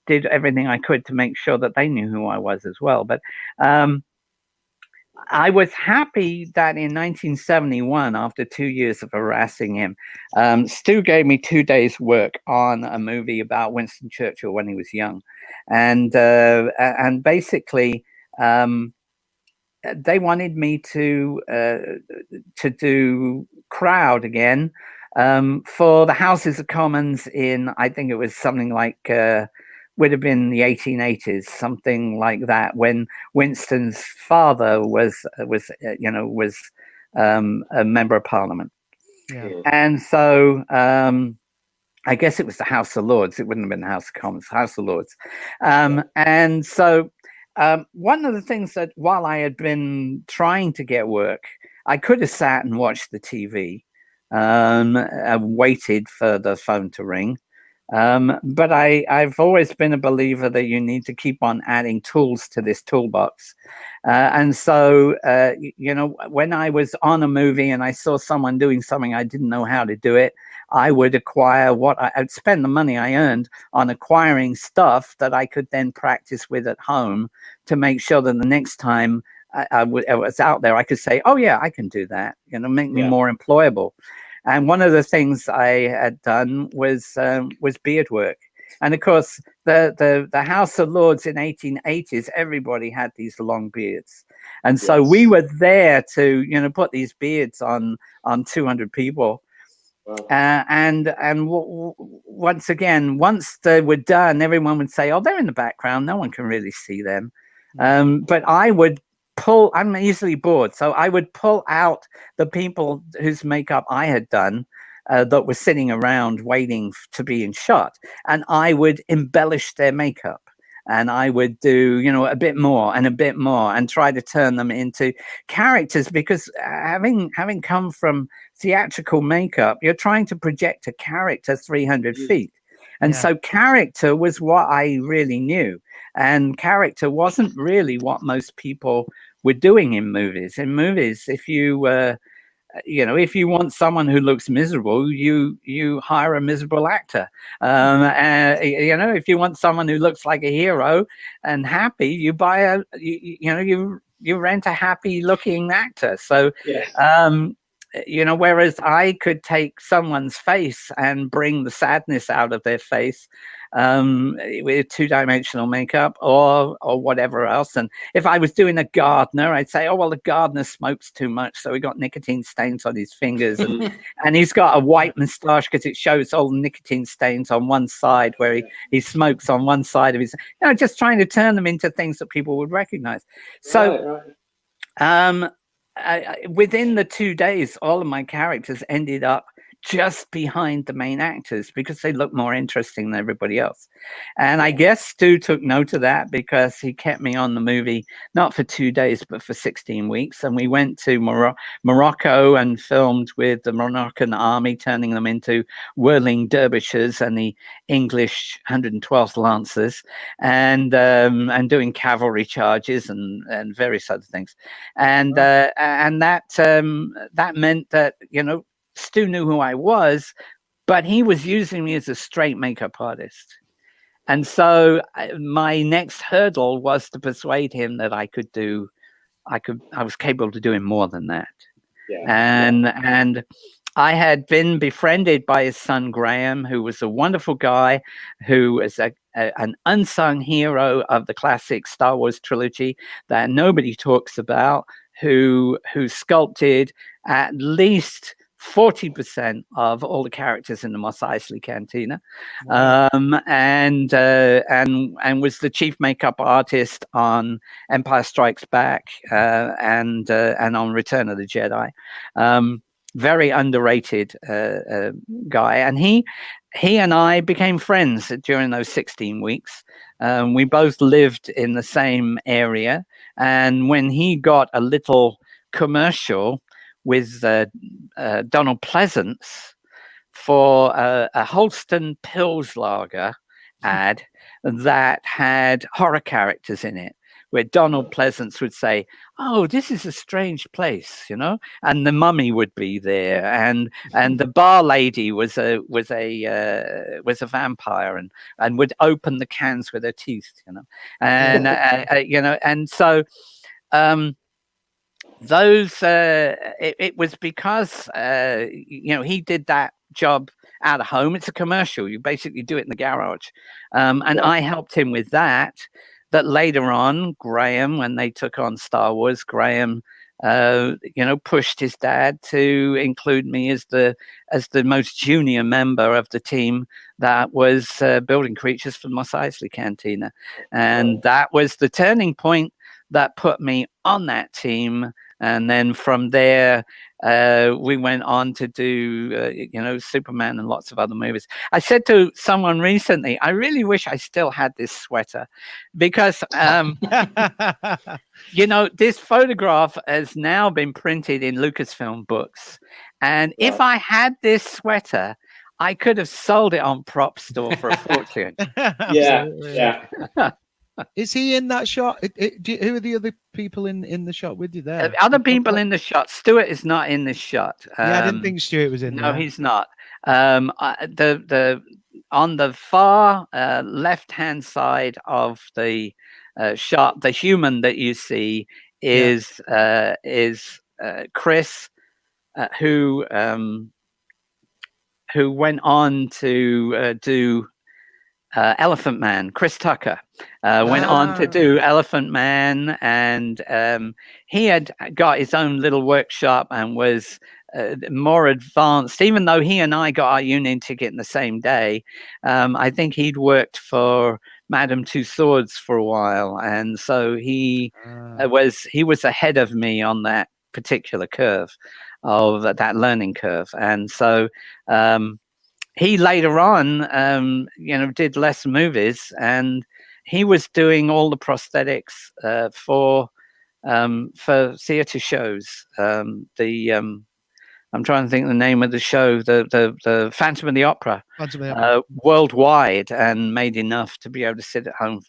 did everything I could to make sure that they knew who I was as well. But I was happy that in 1971, after 2 years of harassing him, Stu gave me 2 days' work on a movie about Winston Churchill when he was young, and basically they wanted me to do crowd again for the Houses of Commons in, I think it was something like. Would have been the 1880s, something like that, when Winston's father was a member of Parliament. And so I guess it was the House of Lords. It wouldn't have been the House of Commons, House of Lords. And so one of the things that, while I had been trying to get work, I could have sat and watched the TV and waited for the phone to ring. But I've always been a believer that you need to keep on adding tools to this toolbox. And so, when I was on a movie and I saw someone doing something, I didn't know how to do it, I would acquire I'd spend the money I earned on acquiring stuff that I could then practice with at home to make sure that the next time I was out there, I could say, oh yeah, I can do that, make me more employable. And one of the things I had done was beard work. And of course, the House of Lords in 1880s, everybody had these long beards. And so we were there to, put these beards on 200 people. And once again, once they were done, everyone would say, oh, they're in the background. No one can really see them. But I would I'm easily bored. So I would pull out the people whose makeup I had done that were sitting around waiting to be in shot. And I would embellish their makeup. and I would do, you know, a bit more and a bit more, and try to turn them into characters. Because having come from theatrical makeup, you're trying to project a character 300 feet. And Yeah. so character was what I really knew. And character wasn't really what most people were doing in movies. In movies, if you, you know, if you want someone who looks miserable, you hire a miserable actor. You know, if you want someone who looks like a hero and happy, you buy you rent a happy looking actor. So, you know, whereas I could take someone's face and bring the sadness out of their face with two-dimensional makeup or whatever else. And if I was doing a gardener, I'd say, oh, well, the gardener smokes too much, so he got nicotine stains on his fingers, and he's got a white moustache because it shows all the nicotine stains on one side where he smokes on one side of his, you know, just trying to turn them into things that people would recognize. So within the 2 days, all of my characters ended up just behind the main actors because they look more interesting than everybody else. And I guess Stu took note of that because he kept me on the movie, not for 2 days, but for 16 weeks. And we went to Morocco and filmed with the Moroccan army, turning them into whirling dervishes and the English 112th Lancers, and doing cavalry charges and various other things. And that meant that, you know, Stu knew who I was, but he was using me as a straight makeup artist. And so my next hurdle was to persuade him that I was capable of doing more than that. And I had been befriended by his son, Graham, who was a wonderful guy, who was an unsung hero of the classic Star Wars trilogy that nobody talks about, who sculpted at least 40% of all the characters in the Mos Eisley Cantina, and was the chief makeup artist on Empire Strikes Back and on Return of the Jedi. Very underrated guy, and he and I became friends during those 16 weeks. We both lived in the same area, and when he got a little commercial with Donald Pleasance for a Holston Pills lager ad that had horror characters in it, where Donald Pleasance would say, "Oh, this is a strange place," you know, and the mummy would be there, and the bar lady was a vampire and would open the cans with her teeth, you know, and you know, and so. It was because you know, he did that job out of home. It's a commercial. You basically do it in the garage, and I helped him with that. That later on, Graham, when they took on Star Wars, Graham, you know, pushed his dad to include me as the most junior member of the team that was building creatures for the Mos Eisley Cantina, and that was the turning point that put me on that team. And then from there, we went on to do, you know, Superman and lots of other movies. I said to someone recently, I really wish I still had this sweater because, you know, this photograph has now been printed in Lucasfilm books. And if I had this sweater, I could have sold it on Prop Store for a fortune. Is he in that shot? Who are the other people in the shot with you there? Other people in the shot. Stuart is not in this shot. Yeah, I didn't think Stuart was in there. No, he's not. On the far left-hand side of the shot, the human that you see is Chris, who went on to do Elephant Man. Chris Tucker went on to do Elephant Man, and he had got his own little workshop and was more advanced. Even though he and I got our union ticket in the same day, I think he'd worked for Madame Two Swords for a while, and so he was ahead of me on that particular curve of that learning curve, and so. He later on, you know, did less movies, and he was doing all the prosthetics for theatre shows. I'm trying to think of the name of the show, the Phantom of the Opera, worldwide, and made enough to be able to sit at home,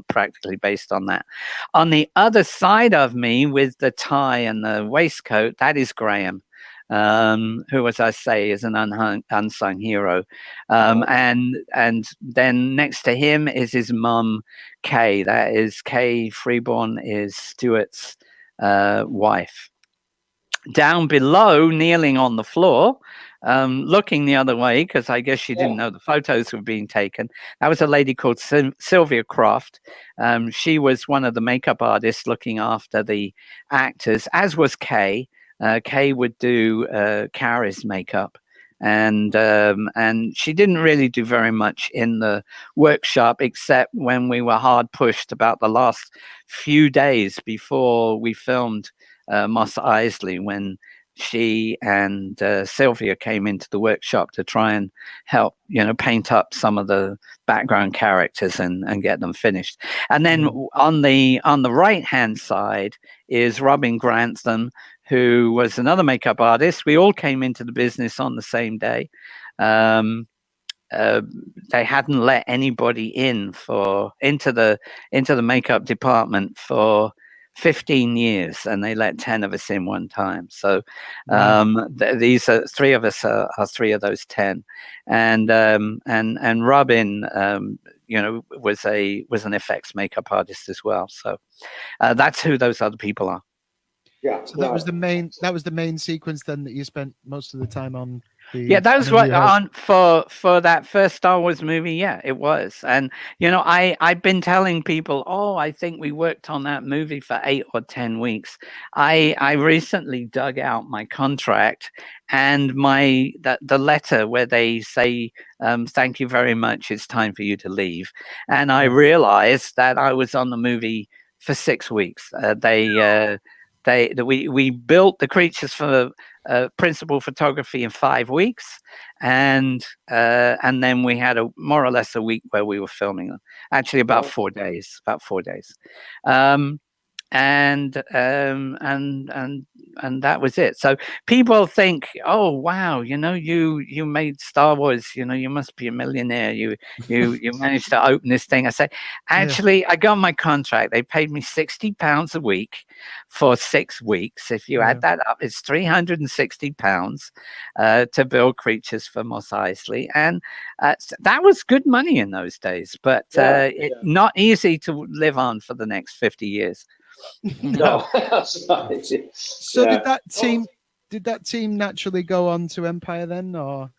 practically based on that. On the other side of me, with the tie and the waistcoat, that is Graham, who, as I say, is an unsung hero. And then next to him is his mum, Kay. That is Kay Freeborn, is Stuart's wife. Down below, kneeling on the floor, looking the other way, because I guess she didn't know the photos were being taken. That was a lady called Sylvia Croft. She was one of the makeup artists looking after the actors, as was Kay. Kay would do Carrie's makeup. And she didn't really do very much in the workshop, except when we were hard pushed about the last few days before we filmed Mos Eisley, when she and Sylvia came into the workshop to try and help, paint up some of the background characters and get them finished. And then on the right hand side is Robin Grantham, who was another makeup artist. We all came into the business on the same day. They hadn't let anybody into the makeup department for 15 years, and they let 10 of us in one time. So these are three of us are three of those 10, and Robin, was an FX makeup artist as well. So that's who those other people are. Yeah. So that was the main sequence then that you spent most of the time on. That was what on for that first Star Wars movie. Yeah, it was. And I've been telling people, I think we worked on that movie for 8 or 10 weeks. I recently dug out my contract and the letter where they say, thank you very much, it's time for you to leave. And I realized that I was on the movie for 6 weeks. We built the creatures for principal photography in 5 weeks, and then we had more or less a week where we were filming them. Actually, about 4 days. And that was it. So people think, oh wow, you made Star Wars, you must be a millionaire. You managed to open this thing. I say, actually, I got my contract. They paid me £60 a week for 6 weeks. If you add that up, it's £360 to build creatures for Mos Eisley, and that was good money in those days. But not easy to live on for the next 50 years. No, that's right. So did that team naturally go on to Empire then, or?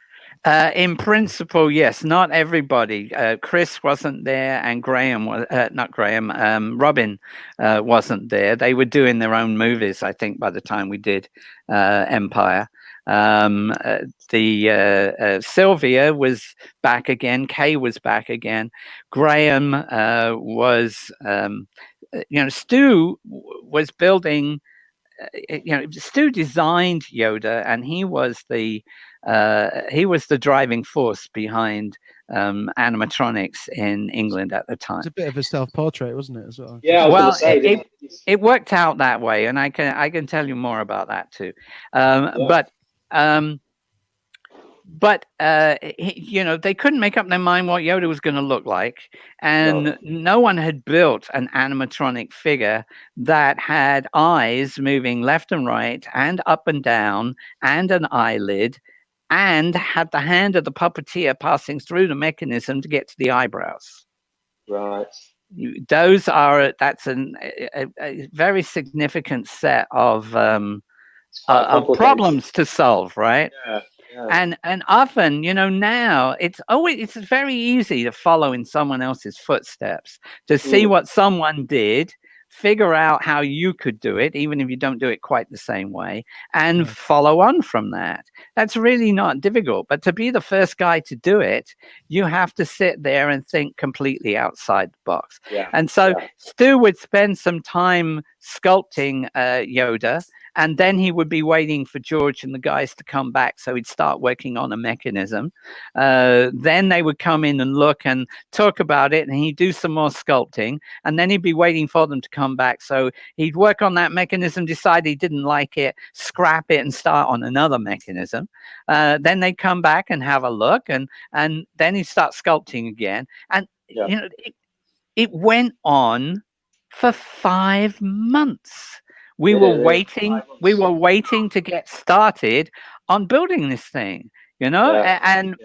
In principle, yes. Not everybody. Chris wasn't there, and Graham was not Graham. Robin wasn't there. They were doing their own movies, I think, by the time we did Empire. Sylvia was back again. Kay was back again. Graham was. Stu was building. Stu designed Yoda, and he was the driving force behind animatronics in England at the time. It's a bit of a self-portrait, wasn't it, as well? Yeah. Well, it worked out that way, and I can tell you more about that too. But they couldn't make up their mind what Yoda was going to look like, and no one had built an animatronic figure that had eyes moving left and right and up and down and an eyelid, and had the hand of the puppeteer passing through the mechanism to get to the eyebrows. Right. That's a very significant set of problems to solve, right? Yeah. And often, now it's very easy to follow in someone else's footsteps, to see what someone did, figure out how you could do it, even if you don't do it quite the same way, and follow on from that. That's really not difficult. But to be the first guy to do it, you have to sit there and think completely outside the box. Yeah. And so Stu would spend some time sculpting Yoda, and then he would be waiting for George and the guys to come back, so he'd start working on a mechanism. Then they would come in and look and talk about it, and he'd do some more sculpting, and then he'd be waiting for them to come back, so he'd work on that mechanism, decide he didn't like it, scrap it, and start on another mechanism. Then they'd come back and have a look, and then he'd start sculpting again, and you know, it went on for 5 months. We were waiting to get started on building this thing, you know. And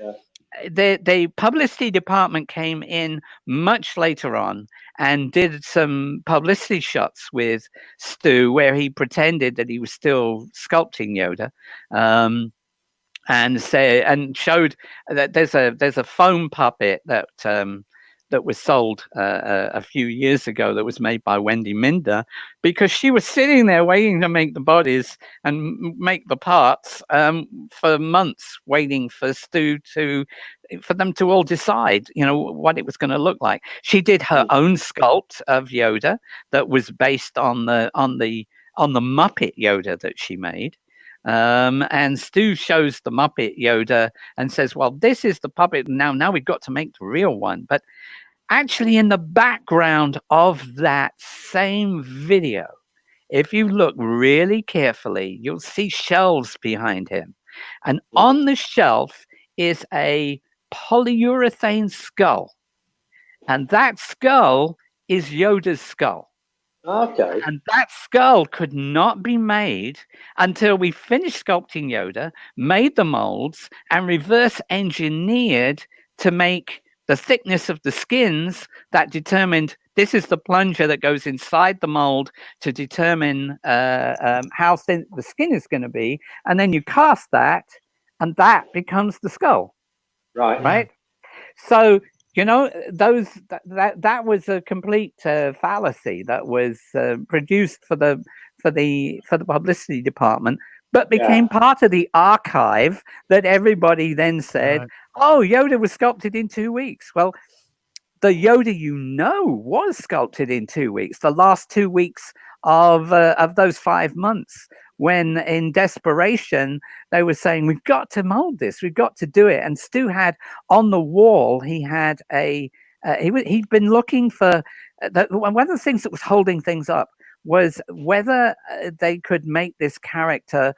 the publicity department came in much later on and did some publicity shots with Stu where he pretended that he was still sculpting Yoda. And showed that there's a foam puppet that was sold a few years ago that was made by Wendy Minder, because she was sitting there waiting to make the bodies and make the parts for months, waiting for Stu for them to all decide, you know, what it was going to look like. She did her own sculpt of Yoda that was based on the Muppet Yoda that she made. And Stu shows the Muppet Yoda and says, well, this is the puppet. Now we've got to make the real one. But actually, in the background of that same video, if you look really carefully, you'll see shelves behind him. And on the shelf is a polyurethane skull. And that skull is Yoda's skull. Okay. And that skull could not be made until we finished sculpting Yoda, made the molds, and reverse engineered to make the thickness of the skins that determined this is the plunger that goes inside the mold to determine how thin the skin is going to be. And then you cast that, and that becomes the skull. Right. So, you know, that was a complete fallacy that was produced for the publicity department, but became part of the archive that everybody then said, "Oh, Yoda was sculpted in 2 weeks." Well, the Yoda you know was sculpted in 2 weeks. The last 2 weeks of those 5 months, when in desperation they were saying, we've got to mold this, we've got to do it. And Stu had on the wall, he had he'd been looking for one of the things that was holding things up was whether they could make this character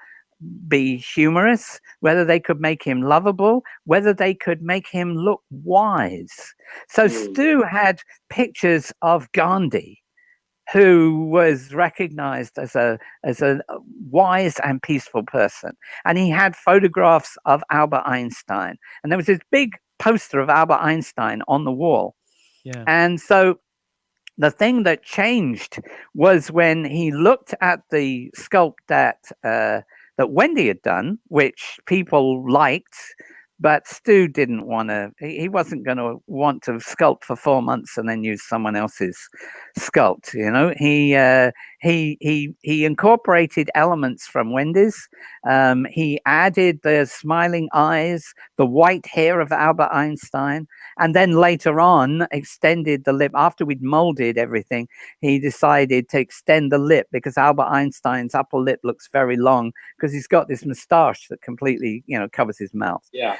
be humorous, whether they could make him lovable, whether they could make him look wise. So Stu had pictures of Gandhi, who was recognized as a wise and peaceful person. And he had photographs of Albert Einstein. And there was this big poster of Albert Einstein on the wall. Yeah. And so the thing that changed was when he looked at the sculpt that Wendy had done, which people liked, but Stu didn't want to. He wasn't going to want to sculpt for 4 months and then use someone else's sculpt. You know, he incorporated elements from Wendy's. He added the smiling eyes, the white hair of Albert Einstein, and then later on extended the lip. After we'd molded everything, he decided to extend the lip because Albert Einstein's upper lip looks very long because he's got this moustache that completely, you know, covers his mouth. Yeah.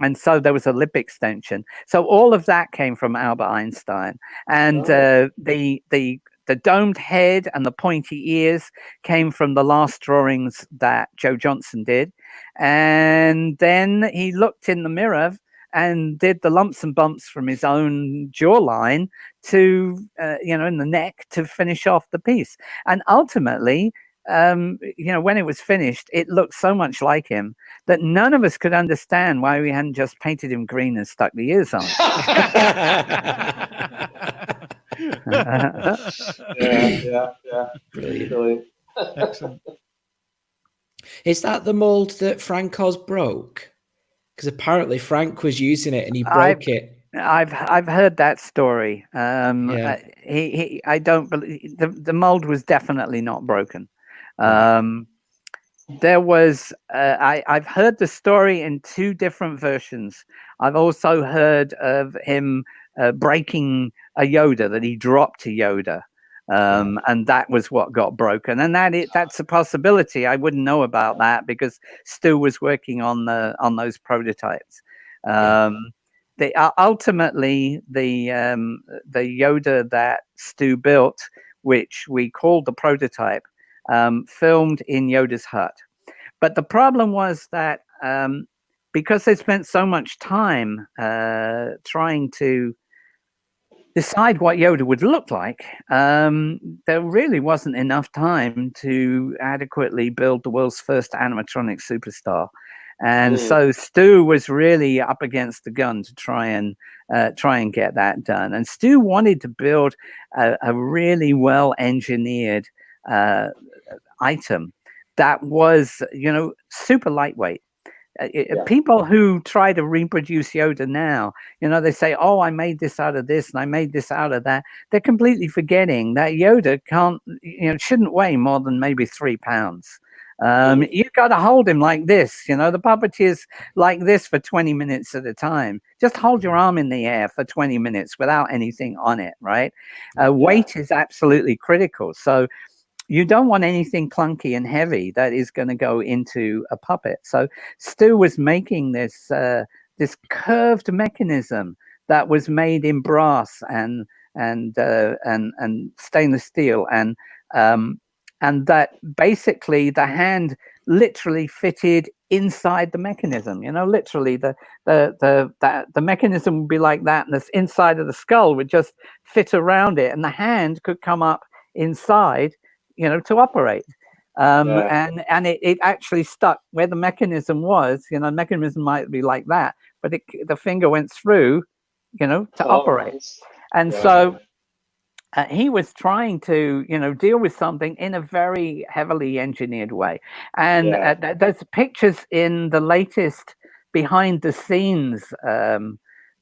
And so there was a lip extension. So all of that came from Albert Einstein, and the domed head and the pointy ears came from the last drawings that Joe Johnston did. And then he looked in the mirror and did the lumps and bumps from his own jawline to, in the neck to finish off the piece. And ultimately, when it was finished, it looked so much like him that none of us could understand why we hadn't just painted him green and stuck the ears on. Yeah. Brilliant. Excellent. Is that the mold that Frank Oz broke? Because apparently Frank was using it and he broke it. I've heard that story. I don't believe the mold was definitely not broken. There was I've heard the story in 2 different versions. I've also heard of him breaking a Yoda that he dropped to Yoda. And that was what got broken, and that's a possibility. I wouldn't know about that because Stu was working on those prototypes. Ultimately the Yoda that Stu built, which we called the prototype, filmed in Yoda's hut. But the problem was that because they spent so much time trying to decide what Yoda would look like, there really wasn't enough time to adequately build the world's first animatronic superstar. And so Stu was really up against the gun to try and get that done. And Stu wanted to build a really well engineered item that was, super lightweight. People who try to reproduce Yoda now, they say, "Oh, I made this out of this and I made this out of that." They're completely forgetting that Yoda shouldn't weigh more than maybe 3 pounds. You've got to hold him like this. The puppeteer's like this for 20 minutes at a time. Just hold your arm in the air for 20 minutes without anything on it, right? Weight is absolutely critical. So you don't want anything clunky and heavy that is going to go into a puppet. So Stu was making this curved mechanism that was made in brass and stainless steel, and that basically the hand literally fitted inside the mechanism. Literally the mechanism would be like that, and the inside of the skull would just fit around it, and the hand could come up inside, to operate. And it actually stuck where the mechanism was. The mechanism might be like that, but the finger went through, to operate. Nice. And so he was trying to, deal with something in a very heavily engineered way. And there's pictures in the latest behind the scenes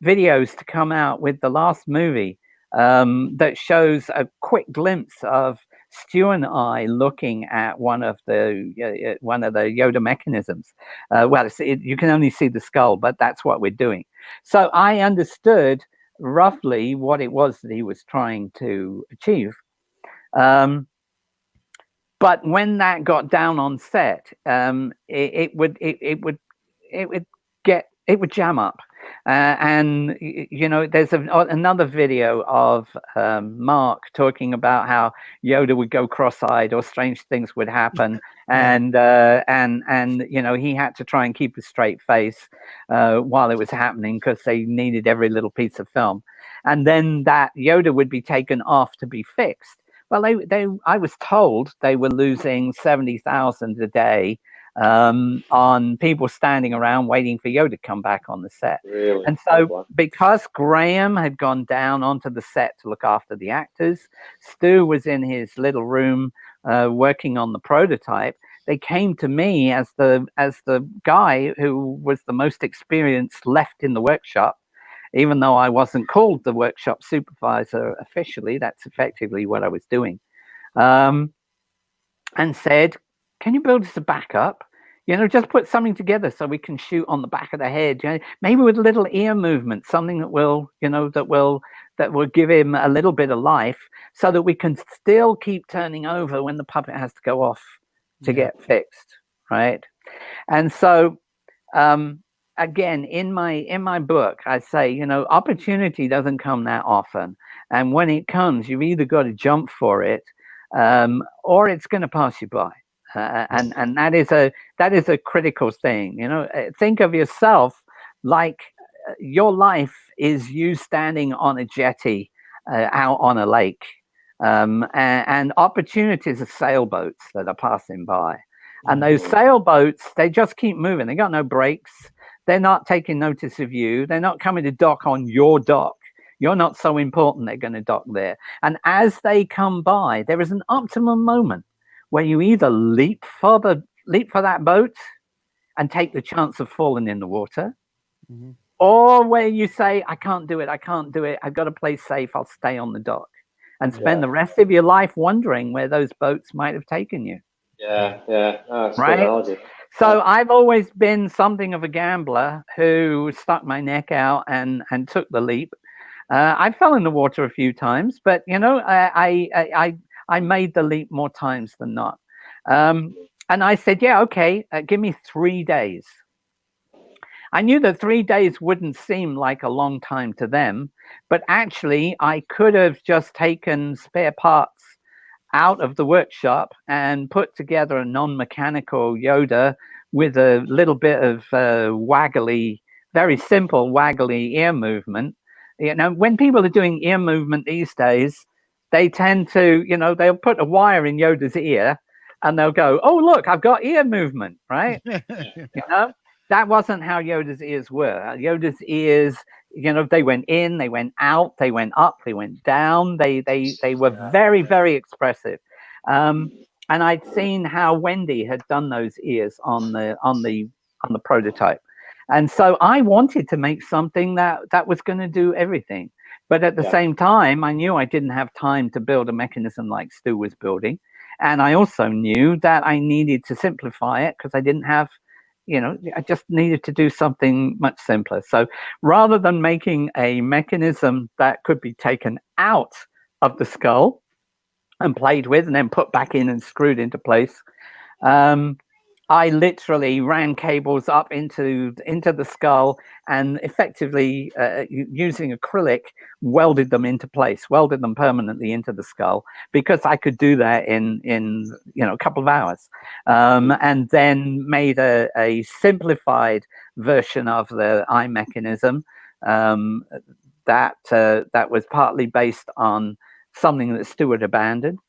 videos to come out with the last movie that shows a quick glimpse of Stu and I looking at one of the Yoda mechanisms. You can only see the skull, but that's what we're doing. So I understood roughly what it was that he was trying to achieve. But when that got down on set, it would jam up. And there's another video of Mark talking about how Yoda would go cross-eyed or strange things would happen, and he had to try and keep a straight face while it was happening because they needed every little piece of film. And then that Yoda would be taken off to be fixed. Well, I was told they were losing 70,000 a day on people standing around waiting for Yoda to come back on the set. Really? And so because Graham had gone down onto the set to look after the actors, Stu was in his little room working on the prototype. They came to me as the guy who was the most experienced left in the workshop, even though I wasn't called the workshop supervisor officially. That's effectively what I was doing. And said, "Can you build us a backup? Just put something together so we can shoot on the back of the head. Maybe with a little ear movement, something that will give him a little bit of life, so that we can still keep turning over when the puppet has to go off to get fixed, right?" And so, again, in my book, I say, opportunity doesn't come that often, and when it comes, you've either got to jump for it, or it's going to pass you by. And that is a critical thing. Think of yourself like your life is you standing on a jetty out on a lake, and opportunities are sailboats that are passing by, and those sailboats, they just keep moving. They got no brakes. They're not taking notice of you. They're not coming to dock on your dock. You're not so important they're going to dock there. And as they come by, there is an optimum moment where you either leap for that boat and take the chance of falling in the water, or where you say, "I can't do it. I've got to play safe. I'll stay on the dock," and spend the rest of your life wondering where those boats might have taken you. Yeah. Oh, right. So I've always been something of a gambler who stuck my neck out and took the leap. I fell in the water a few times, but you know, I made the leap more times than not. And I said, yeah, okay, give me 3 days. I knew that 3 days wouldn't seem like a long time to them, but actually I could have just taken spare parts out of the workshop and put together a non-mechanical Yoda with a little bit of waggly, very simple waggly ear movement. You know, when people are doing ear movement these days, they tend to, you know, they'll put a wire in Yoda's ear and they'll go, oh, look, I've got ear movement, right? You know, that wasn't how Yoda's ears were. Yoda's ears, you know, they went in, they went out, they went up, they went down. They were very, very expressive. And I'd seen how Wendy had done those ears on the prototype. And so I wanted to make something that was going to do everything. But at the same time, I knew I didn't have time to build a mechanism like Stu was building. And I also knew that I needed to simplify it because I didn't have, you know, I just needed to do something much simpler. So rather than making a mechanism that could be taken out of the skull and played with and then put back in and screwed into place, I literally ran cables up into the skull and effectively, using acrylic, welded them into place, welded them permanently into the skull, because I could do that in you know, a couple of hours, and then made a simplified version of the eye mechanism that was partly based on something that Stuart abandoned.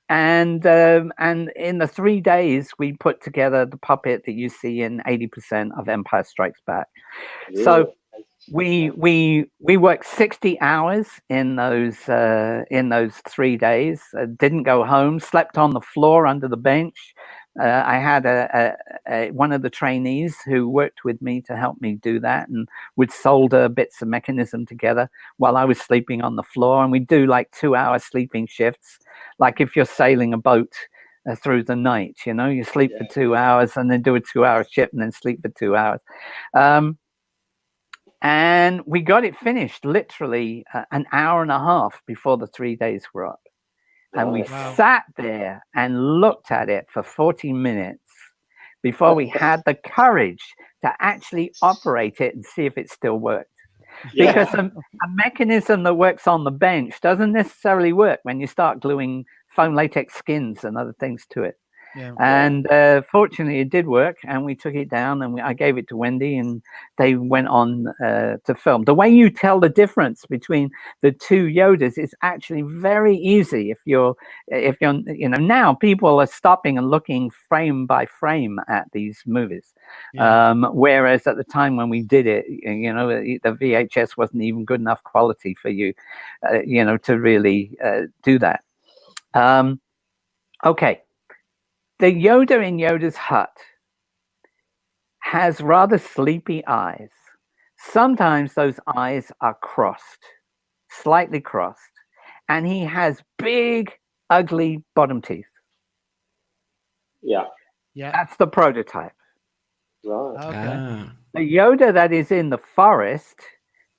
And in the 3 days, we put together the puppet that you see in 80% of Empire Strikes Back. Yeah. So we worked 60 hours in those 3 days. Didn't go home. Slept on the floor under the bench. I had one of the trainees who worked with me to help me do that, and would solder bits of mechanism together while I was sleeping on the floor. And we'd do like 2-hour sleeping shifts, like if you're sailing a boat through the night, you know, you sleep for 2 hours and then do a 2-hour shift and then sleep for 2 hours. And we got it finished literally an hour and a half before the 3 days were up. And we sat there and looked at it for 40 minutes before we had the courage to actually operate it and see if it still worked. Yeah. Because a mechanism that works on the bench doesn't necessarily work when you start gluing foam latex skins and other things to it. Yeah. And fortunately, it did work, and we took it down, and I gave it to Wendy, and they went on to film. The way you tell the difference between the two Yodas is actually very easy. If you're, you know, now people are stopping and looking frame by frame at these movies, whereas at the time when we did it, you know, the VHS wasn't even good enough quality for you, you know, to really do that. Okay. The Yoda in Yoda's hut has rather sleepy eyes. Sometimes those eyes are crossed, slightly crossed, and he has big, ugly bottom teeth. Yeah. That's the prototype. Right. Okay. The Yoda that is in the forest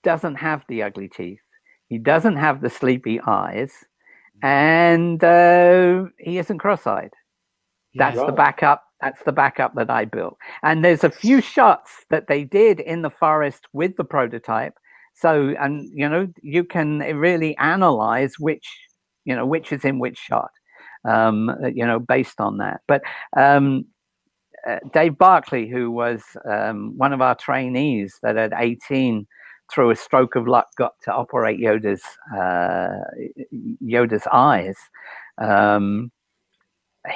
doesn't have the ugly teeth. He doesn't have the sleepy eyes, and he isn't cross-eyed. That's the backup. That's the backup that I built. And there's a few shots that they did in the forest with the prototype. So, and you know, you can really analyze which is in which shot, you know, based on that. But Dave Barkley, who was one of our trainees that at 18, through a stroke of luck, got to operate Yoda's eyes.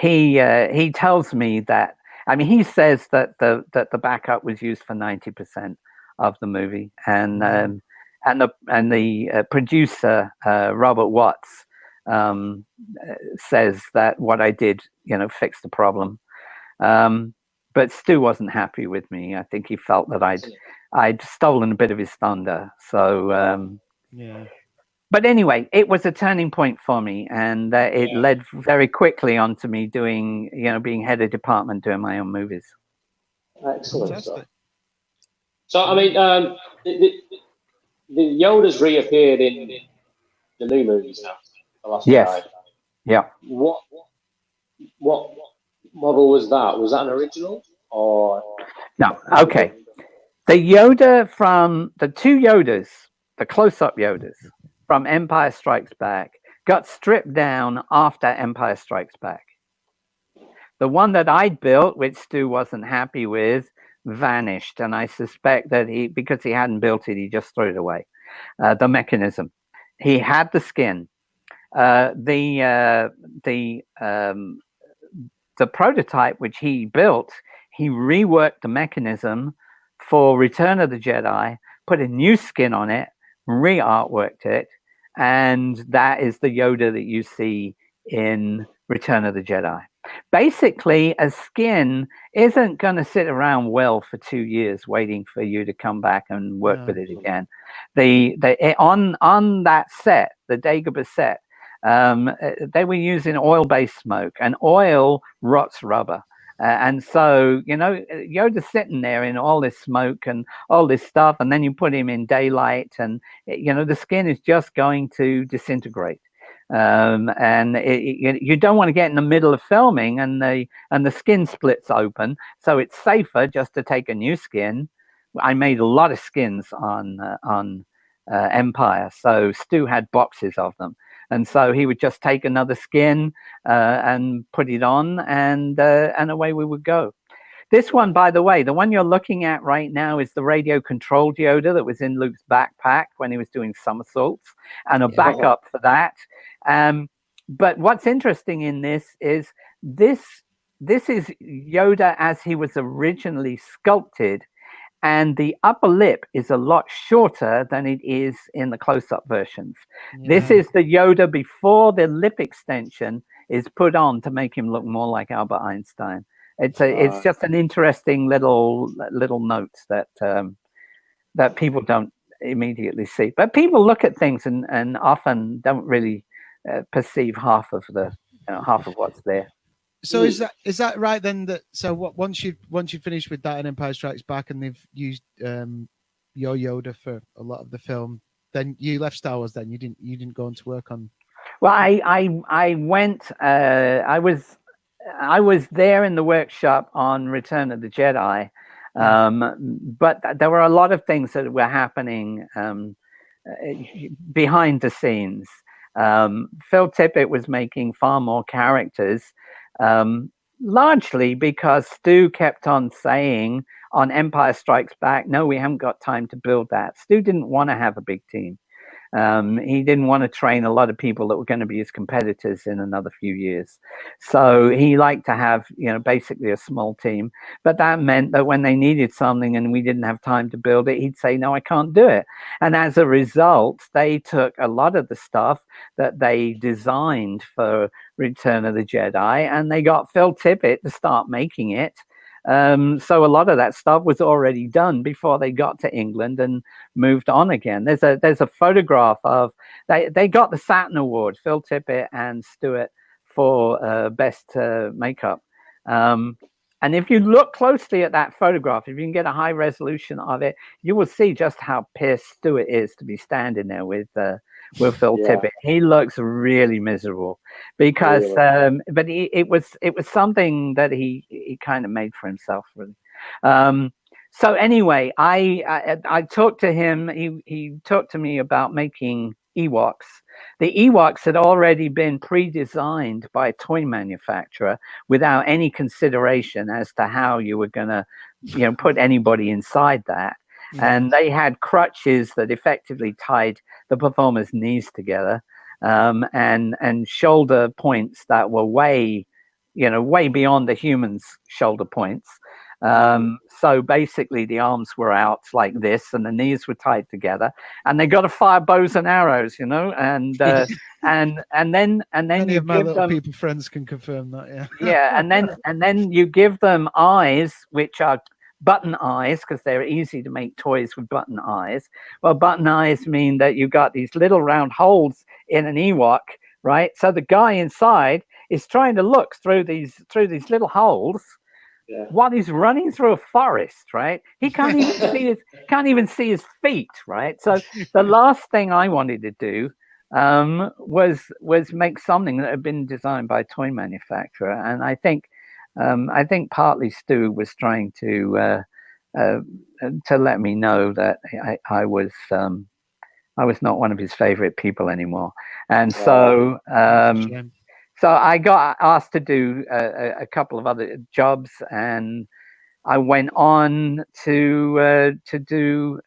He tells me that, I mean, he says that the backup was used for 90% of the movie, and the producer Robert Watts says that what I did, you know, fixed the problem. But Stu wasn't happy with me. I think he felt that I'd stolen a bit of his thunder. So yeah. But anyway, it was a turning point for me, and it led very quickly on to me doing, you know, being head of department, doing my own movies. Excellent stuff. So, I mean, the Yoda's reappeared in the new movies now. The Last Yes. Jedi. Yeah. What model was that? Was that an original or No. Okay. The Yoda from the two Yodas, the close-up Yodas from Empire Strikes Back, got stripped down after Empire Strikes Back. The one that I built, which Stu wasn't happy with, vanished, and I suspect that because he hadn't built it, he just threw it away. The mechanism. He had the skin. The prototype which he built, he reworked the mechanism for Return of the Jedi, put a new skin on it, re-artworked it, and that is the Yoda that you see in Return of the Jedi. Basically, a skin isn't going to sit around well for 2 years waiting for you to come back and work with it again. On that set, the Dagobah set, they were using oil-based smoke, and oil rots rubber. And so, Yoda's sitting there in all this smoke and all this stuff, and then you put him in daylight, and the skin is just going to disintegrate. And you don't want to get in the middle of filming and the skin splits open, so it's safer just to take a new skin. I made a lot of skins on Empire, so Stu had boxes of them, and so he would just take another skin and put it on, and away we would go. This one, by the way, the one you're looking at right now is the radio-controlled Yoda that was in Luke's backpack when he was doing somersaults, and a backup for that. But what's interesting in this is this is Yoda as he was originally sculpted, and the upper lip is a lot shorter than it is in the close-up versions. This is the Yoda before the lip extension is put on to make him look more like Albert Einstein. It's just an interesting little note that people don't immediately see. But people look at things and often don't really perceive half of what's there. So is that right then? Once you finish with that and Empire Strikes Back, and they've used your Yoda for a lot of the film, then you left Star Wars. Then you didn't go on to work on. Well, I went. I was there in the workshop on Return of the Jedi, but there were a lot of things that were happening behind the scenes. Phil Tippett was making far more characters, largely because Stu kept on saying on Empire Strikes Back, no, we haven't got time to build that. Stu didn't want to have a big team. He didn't want to train a lot of people that were going to be his competitors in another few years. So he liked to have, basically a small team. But that meant that when they needed something and we didn't have time to build it, he'd say, no, I can't do it. And as a result, they took a lot of the stuff that they designed for Return of the Jedi, and they got Phil Tippett to start making it. So a lot of that stuff was already done before they got to England and moved on again. There's a photograph of they got the Saturn Award, Phil Tippett and Stewart, for best makeup. And if you look closely at that photograph, if you can get a high resolution of it, you will see just how pissed Stewart is to be standing there with Phil Tippett. He looks really miserable because, but it was something that he kind of made for himself, really. So anyway, I talked to him. He talked to me about making Ewoks. The Ewoks had already been pre-designed by a toy manufacturer without any consideration as to how you were going to, put anybody inside that. And they had crutches that effectively tied the performer's knees together, and shoulder points that were way beyond the human's shoulder points. So basically the arms were out like this and the knees were tied together, and they got to fire bows and arrows, and then Many you of my give little them people friends can confirm that. and then you give them eyes which are button eyes, because they're easy to make toys with button eyes. Well, button eyes mean that you've got these little round holes in an Ewok, right? So the guy inside is trying to look through these little holes while he's running through a forest, right? He can't even see his feet, right? So the last thing I wanted to do was make something that had been designed by a toy manufacturer, and I think partly Stu was trying to let me know that I was not one of his favorite people anymore, and so I got asked to do a couple of other jobs, and I went on to do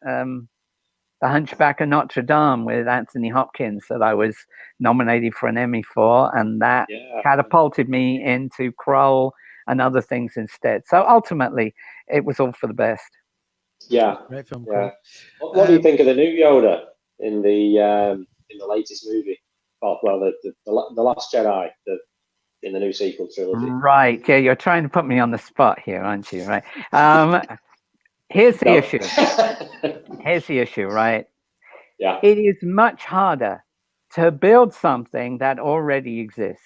The Hunchback of Notre Dame with Anthony Hopkins that I was nominated for an Emmy for, and that catapulted me into Kroll and other things instead. So ultimately, it was all for the best. Yeah, great film. Yeah. What do you think of the new Yoda in the latest movie? Well, the Last Jedi, in the new sequel trilogy. Right. Yeah, you're trying to put me on the spot here, aren't you? Right. Here's the issue. Here's the issue, right? Yeah. It is much harder to build something that already exists,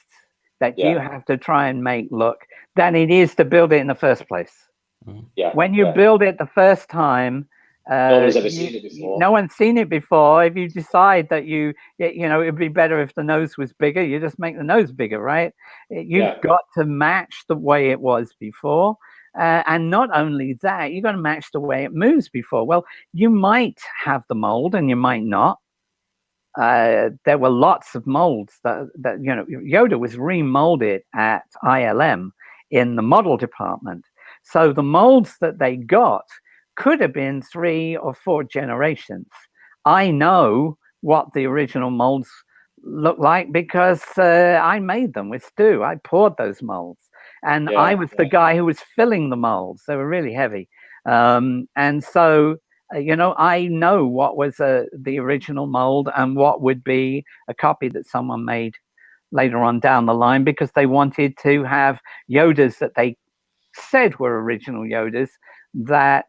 that you have to try and make look, than it is to build it in the first place. Yeah. When you build it the first time, nobody's ever seen it before. No one's seen it before. If you decide that it'd be better if the nose was bigger, you just make the nose bigger, right? You've got to match the way it was before. And not only that, you've got to match the way it moves before. Well, you might have the mold and you might not. There were lots of molds that Yoda was remolded at ILM in the model department. So the molds that they got could have been 3 or 4 generations. I know what the original molds look like because I made them with Stu. I poured those molds, and I was the guy who was filling the molds. They were really heavy, and so I know what was the original mold and what would be a copy that someone made later on down the line, because they wanted to have Yodas that they said were original Yodas that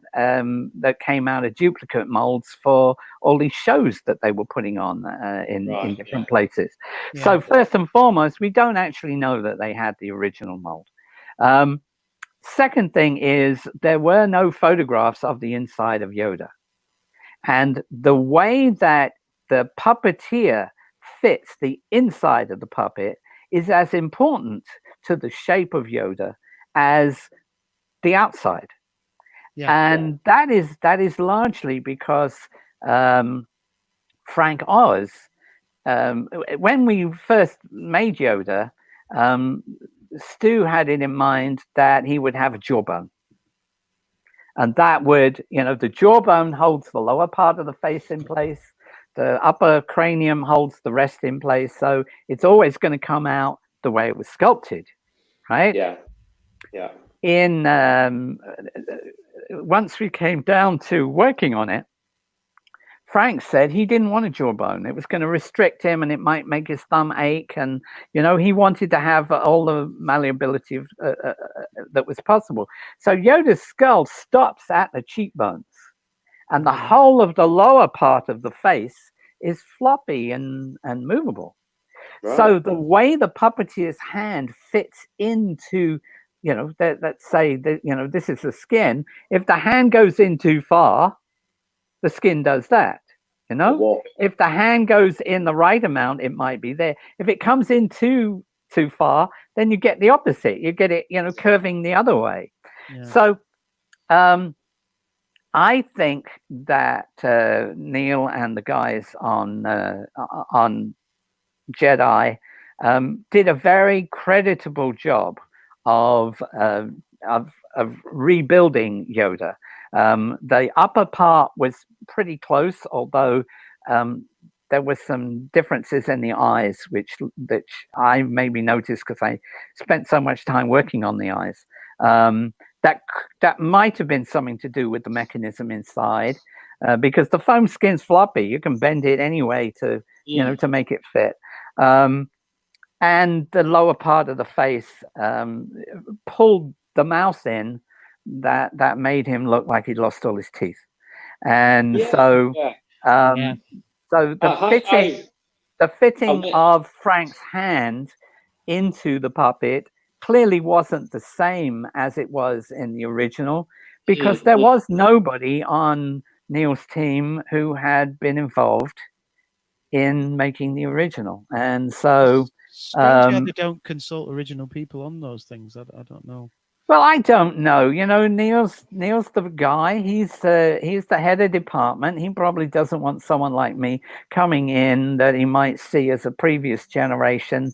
came out of duplicate molds for all these shows that they were putting on in different places. So first and foremost, we don't actually know that they had the original mold. Second thing is, there were no photographs of the inside of Yoda, and the way that the puppeteer fits the inside of the puppet is as important to the shape of Yoda as the outside. And that is largely because Frank Oz, when we first made Yoda, Stu had it in mind that he would have a jawbone, and that would, the jawbone holds the lower part of the face in place, the upper cranium holds the rest in place, so it's always going to come out the way it was sculpted, right? Once we came down to working on it, Frank said he didn't want a jawbone. It was going to restrict him and it might make his thumb ache. And, he wanted to have all the malleability that was possible. So Yoda's skull stops at the cheekbones, and the whole of the lower part of the face is floppy and movable. Right. So the way the puppeteer's hand fits into, let's say that, this is the skin. If the hand goes in too far, the skin does that, If the hand goes in the right amount, it might be there. If it comes in too far, then you get the opposite. You get it, curving the other way. Yeah. So I think that Neil and the guys on Jedi did a very creditable job of rebuilding Yoda. The upper part was pretty close, although there were some differences in the eyes, which I maybe noticed because I spent so much time working on the eyes. That might have been something to do with the mechanism inside, because the foam skin's floppy. You can bend it anyway to to make it fit. And the lower part of the face pulled the mouth in that made him look like he'd lost all his teeth. And so the fitting of Frank's hand into the puppet clearly wasn't the same as it was in the original, because there was nobody on Neil's team who had been involved in making the original. And so Strange how they don't consult original people on those things. I don't know. well, I don't know. You know, Neil's the guy. He's the head of department. He probably doesn't want someone like me coming in that he might see as a previous generation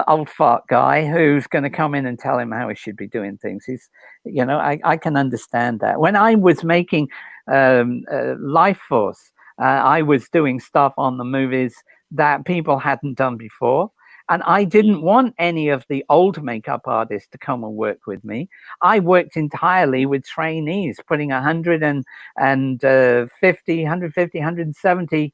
old fart guy who's going to come in and tell him how he should be doing things. He's, you know, I can understand that. When I was making Life Force, I was doing stuff on the movies that people hadn't done before. And I didn't want any of the old makeup artists to come and work with me. I worked entirely with trainees, putting 170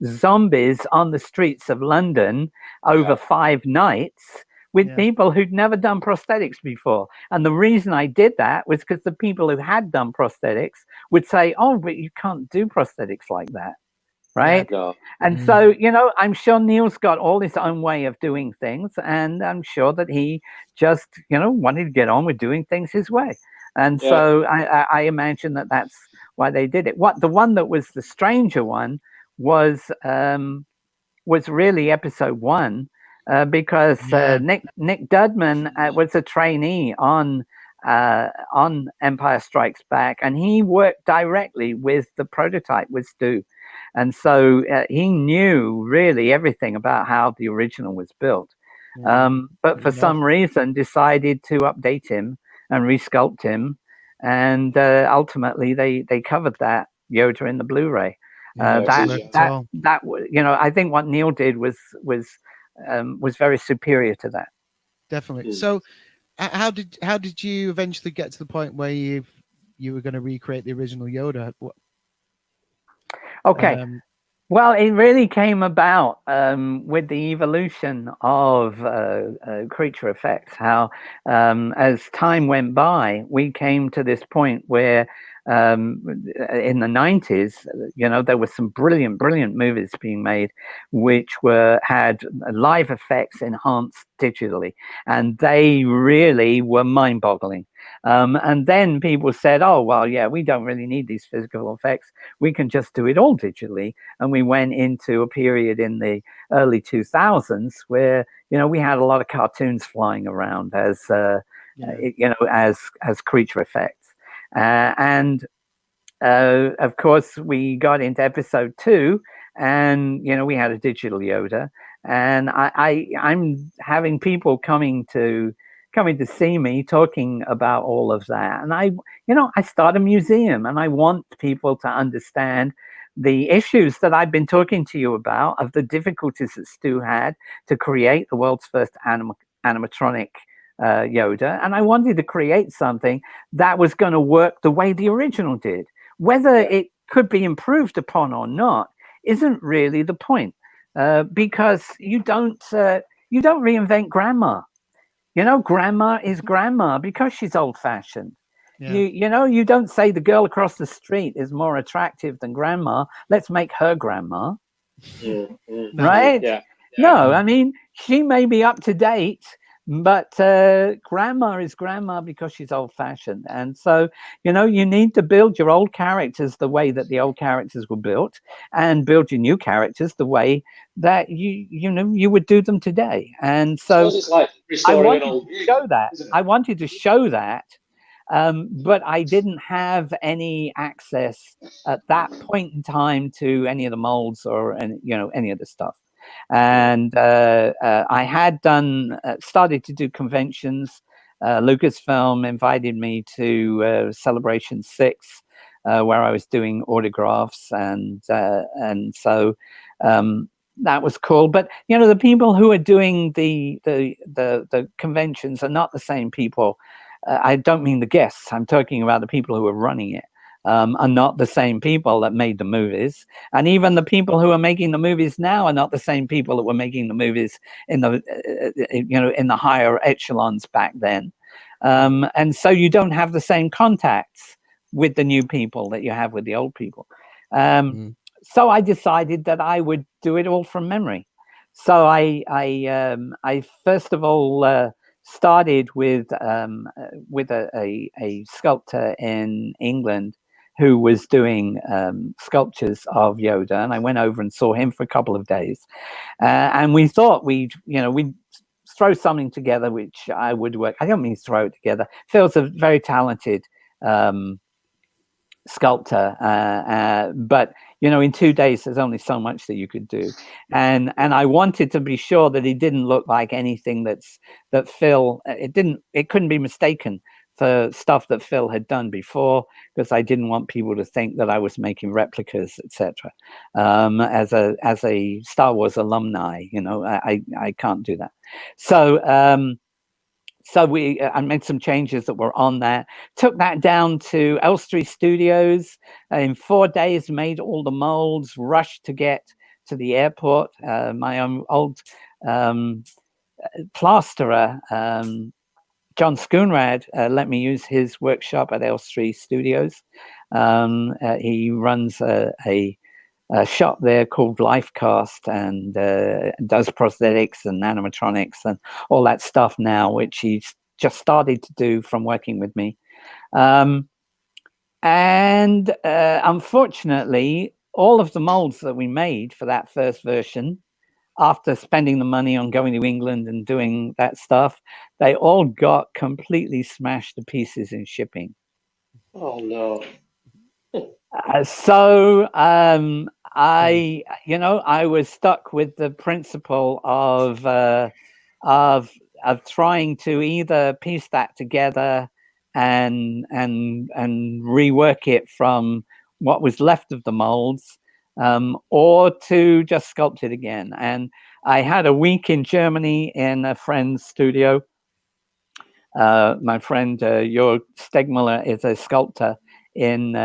zombies on the streets of London over 5 nights with people who'd never done prosthetics before. And the reason I did that was because the people who had done prosthetics would say, oh, but you can't do prosthetics like that. Right. And so, you know, I'm sure Neil's got all his own way of doing things. And I'm sure that he just, you know, wanted to get on with doing things his way. And so I imagine that that's why they did it. The one that was the stranger one was really episode 1, because Nick Dudman was a trainee on Empire Strikes Back, and he worked directly with the prototype with Stu. And so he knew really everything about how the original was built. But for some reason decided to update him and resculpt him. And ultimately they covered that Yoda in the Blu-ray. That you know, I think what Neil did was very superior to that. Definitely. So how did you eventually get to the point where you were going to recreate the original Yoda? Okay. Well, it really came about with the evolution of creature effects. How, as time went by, we came to this point where in the 90s, you know, there were some brilliant movies being made, which had live effects enhanced digitally, and they really were mind-boggling. And then people said, oh, well, yeah, we don't really need these physical effects. We can just do it all digitally. And we went into a period in the early 2000s where, you know, we had a lot of cartoons flying around as, you know, as creature effects. And of course, we got into episode 2 and, you know, we had a digital Yoda. And I'm having people coming to see me talking about all of that. And I start a museum, and I want people to understand the issues that I've been talking to you about, of the difficulties that Stu had to create the world's first animatronic Yoda. And I wanted to create something that was going to work the way the original did. Whether it could be improved upon or not isn't really the point, because you don't reinvent grandma. You know, grandma is grandma because she's old-fashioned. You know, you don't say the girl across the street is more attractive than grandma. Let's make her grandma. Right? No, I mean, she may be up to date, but grandma is grandma because she's old-fashioned. And so, you know, you need to build your old characters the way that the old characters were built, and build your new characters the way that you would do them today. And so I wanted to show that, but I didn't have any access at that point in time to any of the molds or any of the stuff. And I had started to do conventions. Lucasfilm invited me to Celebration 6, where I was doing autographs, and so that was cool. But you know, the people who are doing the conventions are not the same people. I don't mean the guests. I'm talking about the people who are running it. Are not the same people that made the movies, and even the people who are making the movies now are not the same people that were making the movies in the in the higher echelons back then. And so you don't have the same contacts with the new people that you have with the old people. So I decided that I would do it all from memory. So I first of all started with a sculptor in England who was doing sculptures of Yoda, and I went over and saw him for a couple of days, and we thought we'd throw something together which I would work. I don't mean throw it together. Phil's a very talented sculptor, but in 2 days there's only so much that you could do, and I wanted to be sure that it didn't look like anything that Phil. It couldn't be mistaken for stuff that Phil had done before, because I didn't want people to think that I was making replicas, etc. As a Star Wars alumni, I can't do that. So I made some changes that were on that, took that down to Elstree Studios in 4 days, made all the molds, rushed to get to the airport. My old plasterer, John Schoonrad, let me use his workshop at Elstree Studios. He runs a shop there called Lifecast, and does prosthetics and animatronics and all that stuff now, which he's just started to do from working with me. Unfortunately, all of the molds that we made for that first version, after spending the money on going to England and doing that stuff, they all got completely smashed to pieces in shipping. Oh no. So I was stuck with the principle of trying to either piece that together and rework it from what was left of the molds, or to just sculpt it again. And I had a week in Germany in a friend's studio. My friend Jörg Stegmüller is a sculptor in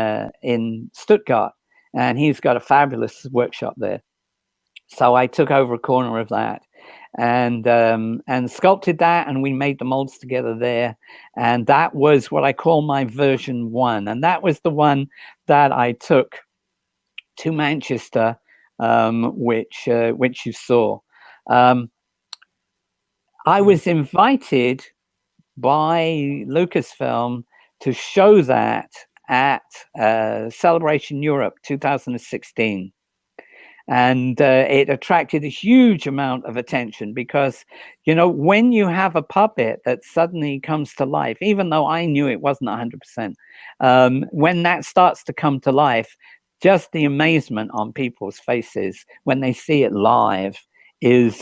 Stuttgart, and he's got a fabulous workshop there. So I took over a corner of that and sculpted that, and we made the molds together there. And that was what I call my version 1, and that was the one that I took to Manchester, which you saw. I was invited by Lucasfilm to show that at Celebration Europe 2016. And it attracted a huge amount of attention because, when you have a puppet that suddenly comes to life, even though I knew it wasn't 100%, when that starts to come to life, just the amazement on people's faces when they see it live is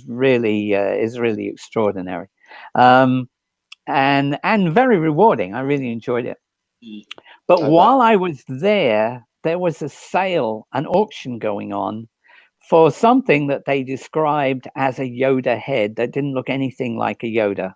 really extraordinary, and very rewarding. I really enjoyed it. But while I was there, there was a sale, an auction going on for something that they described as a Yoda head that didn't look anything like a Yoda.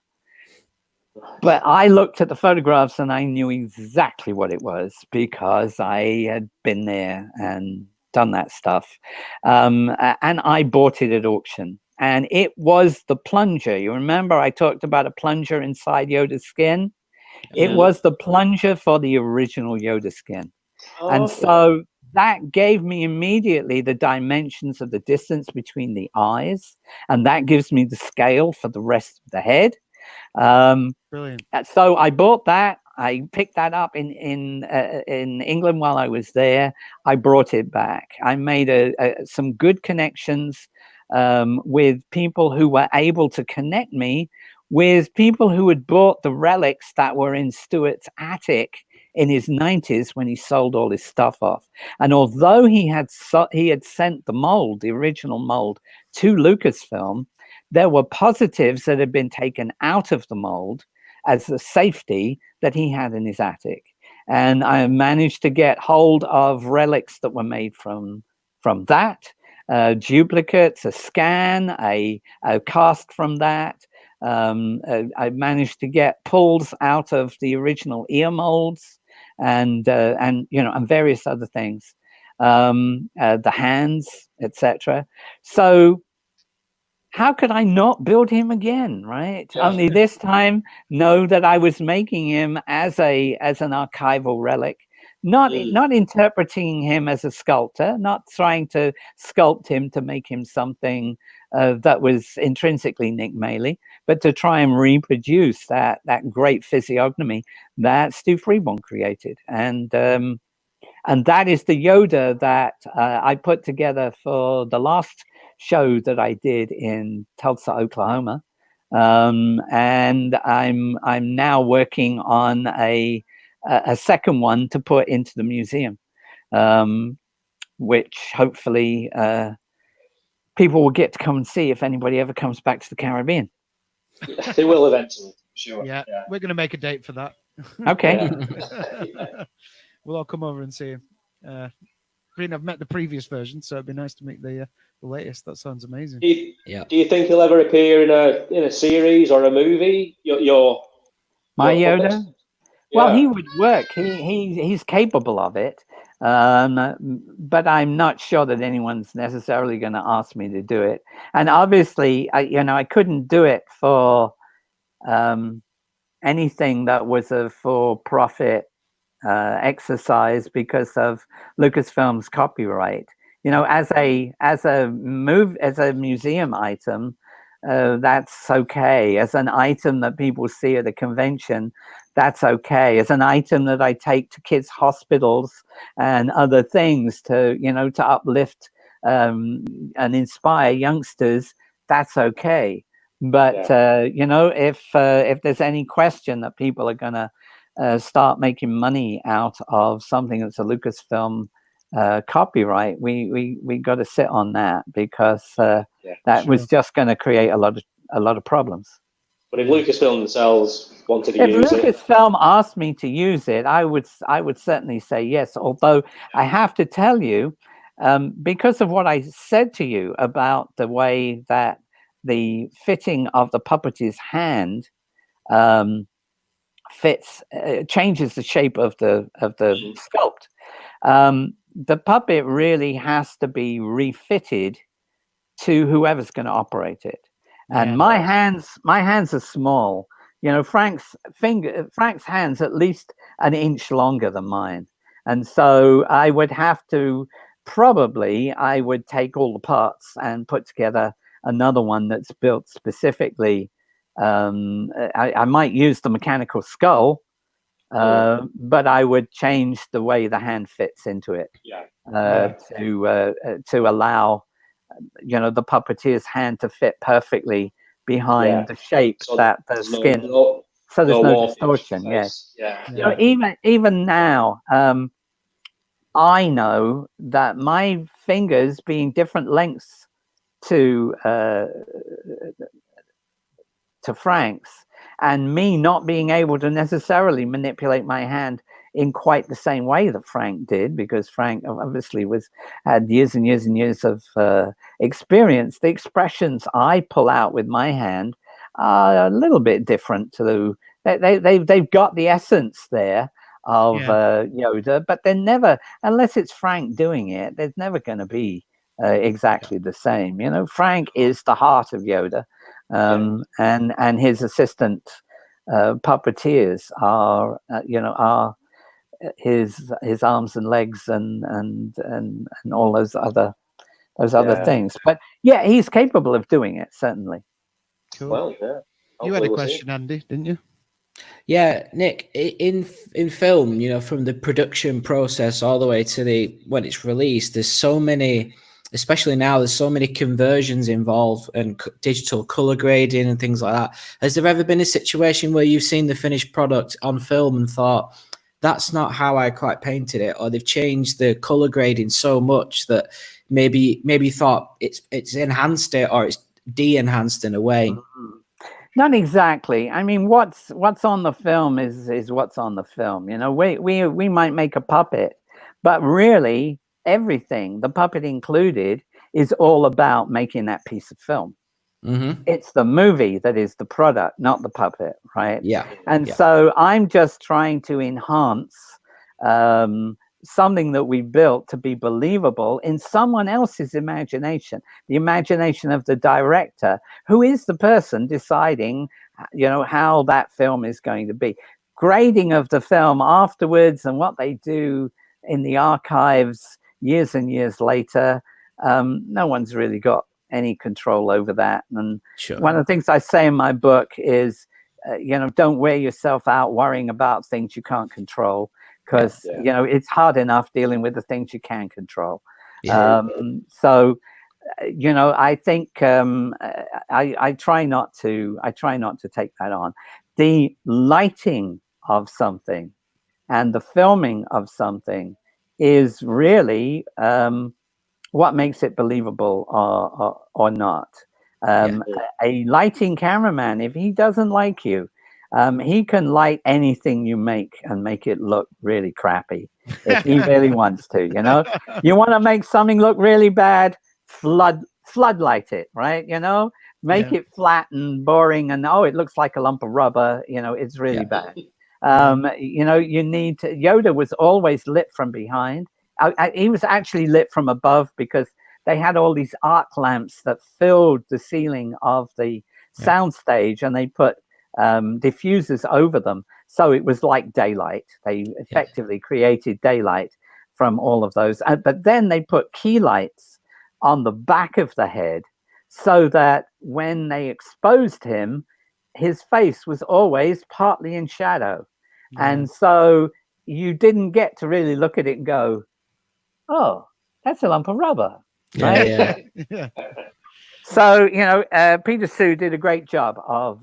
But I looked at the photographs and I knew exactly what it was because I had been there and done that stuff. And I bought it at auction. And it was the plunger. You remember I talked about a plunger inside Yoda's skin? It was the plunger for the original Yoda skin. And so that gave me immediately the dimensions of the distance between the eyes. And that gives me the scale for the rest of the head. Brilliant. So I bought that. I picked that up in England while I was there. I brought it back. I made some good connections with people who were able to connect me with people who had bought the relics that were in Stuart's attic in his 90s when he sold all his stuff off. And although he had sent the mold, the original mold, to Lucasfilm, there were positives that had been taken out of the mold as a safety that he had in his attic. And I managed to get hold of relics that were made from that, duplicates, a scan, a cast from that. I managed to get pulls out of the original ear molds and various other things, the hands, etc. So how could I not build him again, right? Only this time know that I was making him as an archival relic, not interpreting him as a sculptor, not trying to sculpt him to make him something that was intrinsically Nick Maley, but to try and reproduce that great physiognomy that Stu Freeborn created. And that is the Yoda that I put together for the last show that I did in Tulsa, Oklahoma. And I'm now working on a second one to put into the museum, which hopefully people will get to come and see if anybody ever comes back to the Caribbean. They will eventually, sure. Yeah, we're going to make a date for that. Okay. We'll all come over and see him. I've met the previous version, so it'd be nice to meet the latest. That sounds amazing. Do you think he'll ever appear in a series or a movie? My Yoda? puppet? Well, Yeah. he would work. He's capable of it. But I'm not sure that anyone's necessarily going to ask me to do it. And obviously, I couldn't do it for anything that was a for-profit exercise because of Lucasfilm's copyright. As a museum item, that's okay. As an item that people see at a convention, that's okay. As an item that I take to kids' hospitals and other things to uplift and inspire youngsters, that's okay. But if there's any question that people are gonna start making money out of something that's a Lucasfilm copyright, we got to sit on that because that was just going to create a lot of problems. But if Lucasfilm themselves wanted to If use Lucasfilm asked me to use it, I would certainly say yes. Although I have to tell you, because of what I said to you about the way that the fitting of the puppeteer's hand changes the shape of the sculpt. The puppet really has to be refitted to whoever's going to operate it. And my hands are small. Frank's hands at least an inch longer than mine, and so I would have to I would take all the parts and put together another one that's built specifically. I might use the mechanical skull, but I would change the way the hand fits into it to allow the puppeteer's hand to fit perfectly behind the shape that the skin. So there's no distortion. Yes. Even now, I know that my fingers being different lengths to Frank's, and me not being able to necessarily manipulate my hand in quite the same way that Frank did, because Frank obviously had years and years and years of experience. The expressions I pull out with my hand are a little bit different to they've got the essence there of Yoda, but they're never, unless it's Frank doing it, there's never going to be exactly the same. Frank is the heart of Yoda. And his assistant puppeteers are his arms and legs and all those other things. But he's capable of doing it, certainly. Cool. Well, you had a question, Andy, didn't you? Yeah, Nick, in film, from the production process all the way to when it's released, there's so many. Especially now, there's so many conversions involved and digital color grading and things like that. Has there ever been a situation where you've seen the finished product on film and thought, that's not how I quite painted it, or they've changed the color grading so much that maybe thought it's enhanced it or it's de-enhanced in a way? Not exactly. I mean, what's on the film is what's on the film. We might make a puppet, but really, everything, the puppet included, is all about making that piece of film. Mm-hmm. It's the movie that is the product, not the puppet, right? Yeah. And so I'm just trying to enhance something that we built to be believable in someone else's imagination, the imagination of the director, who is the person deciding, how that film is going to be. Grading of the film afterwards and what they do in the archives years and years later, no one's really got any control over that. And Sure. one of the things I say in my book is, don't wear yourself out worrying about things you can't control, because it's hard enough dealing with the things you can control. Yeah. So I think I try not to take that on. The lighting of something and the filming of something is really what makes it believable or not. A lighting cameraman, if he doesn't like you, he can light anything you make and make it look really crappy if he really wants to. You want to make something look really bad, floodlight it, right? Make it flat and boring, and it looks like a lump of rubber. It's really bad. You need to. Yoda was always lit from behind. He was actually lit from above, because they had all these arc lamps that filled the ceiling of the sound stage, and they put diffusers over them, so it was like daylight. They effectively created daylight from all of those, but then they put key lights on the back of the head, so that when they exposed him, his face was always partly in shadow. And so you didn't get to really look at it and go, oh, that's a lump of rubber. Right? So Peter Sue did a great job of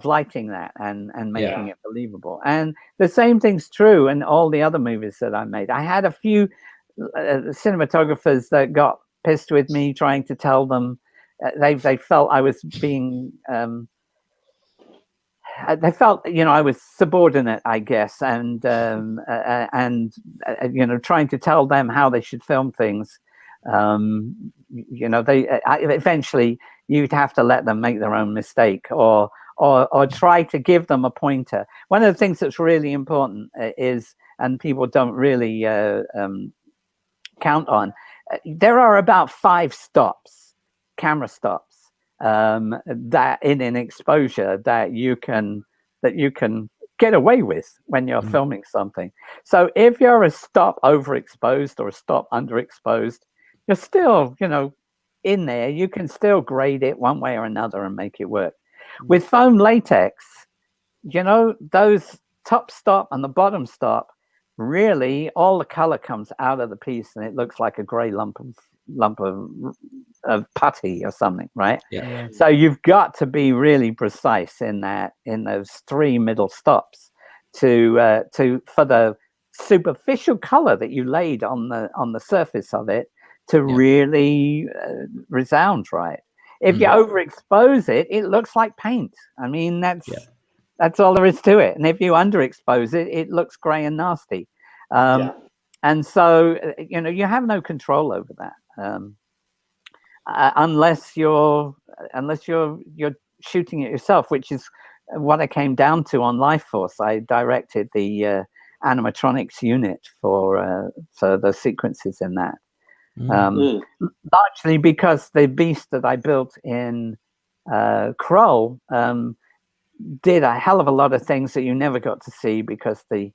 lighting that and making it believable. And the same thing's true in all the other movies that I made. I had a few cinematographers that got pissed with me, trying to tell them they felt I was being they felt I was subordinate, I guess, and trying to tell them how they should film things. Eventually you'd have to let them make their own mistake, or try to give them a pointer. One of the things that's really important is, and people don't really count on, there are about 5 camera stops that in an exposure that you can get away with when you're filming something. So if you're a stop overexposed or a stop underexposed, you're still in there. You can still grade it one way or another and make it work. With foam latex, those top stop and the bottom stop, really all the color comes out of the piece and it looks like a gray lump of putty or something, right? So you've got to be really precise in those 3 middle stops to for the superficial color that you laid on the surface of it to really resound right. If you overexpose it, it looks like paint. I mean, that's all there is to it. And if you underexpose it, it looks gray and nasty. And so you have no control over that. Unless you're shooting it yourself, which is what I came down to on Life Force. I directed the animatronics unit for the sequences in that. Largely because the beast that I built in Krull did a hell of a lot of things that you never got to see, because the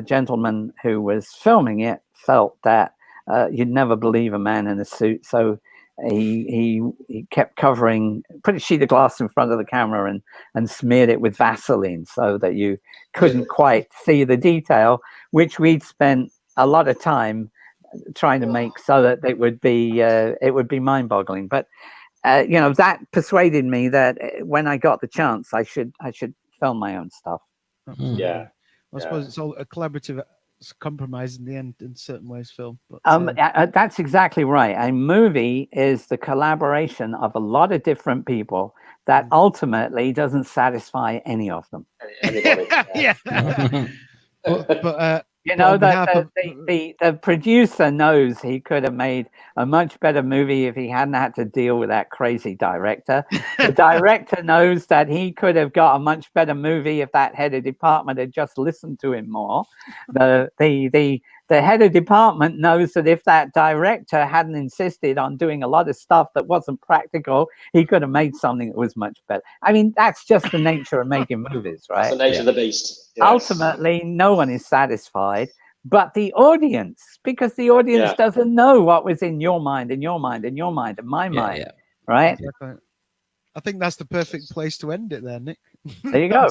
gentleman who was filming it felt that you'd never believe a man in a suit. So he kept put a sheet of glass in front of the camera and smeared it with Vaseline so that you couldn't quite see the detail, which we'd spent a lot of time trying to make so that it would be mind-boggling. But that persuaded me that when I got the chance, I should film my own stuff. Yeah. I suppose it's all a collaborative compromise in the end, in certain ways, Phil. But, that's exactly right. A movie is the collaboration of a lot of different people that ultimately doesn't satisfy any of them. but the producer knows he could have made a much better movie if he hadn't had to deal with that crazy director. The director knows that he could have got a much better movie if that head of department had just listened to him more. The head of department knows that if that director hadn't insisted on doing a lot of stuff that wasn't practical, he could have made something that was much better. I mean, that's just the nature of making movies, right? That's the nature of the beast. Yes. Ultimately, no one is satisfied, but the audience, because the audience Yeah. doesn't know what was in your mind, and your mind, and your mind, and my mind, Yeah. right? Exactly. I think that's the perfect place to end it there, Nick. There you go.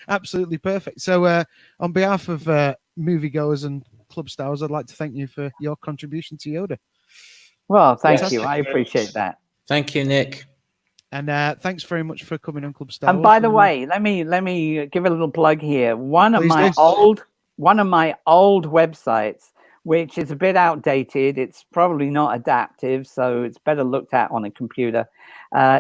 Absolutely perfect. So, on behalf of moviegoers and Club Stars, I'd like to thank you for your contribution to Yoda. Well, thank Yes, you. thank I you very appreciate much. that. Thank you, Nick. And thanks very much for coming on Club Star And Wars. by the way, let me give a little plug here. One of Please my do. old websites, which is a bit outdated, it's probably not adaptive, so it's better looked at on a computer,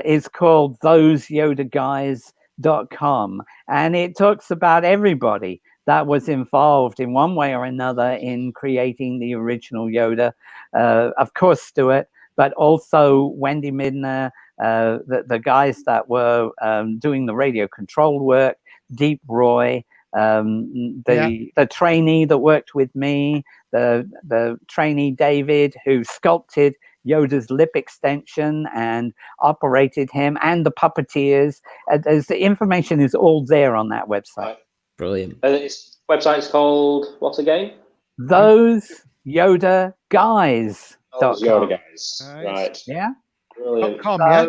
is called thoseyodaguys.com. And it talks about everybody that was involved in one way or another in creating the original Yoda. Of course, Stuart, but also Wendy Midner, the guys that were doing the radio control work, Deep Roy, the trainee that worked with me, the trainee David, who sculpted Yoda's lip extension and operated him, and the puppeteers. The information is all there on that website. Right. Brilliant. And its website's called what again? Those Yoda Guys. Those Yoda Guys. Nice. Right. Yeah. Brilliant. Yeah.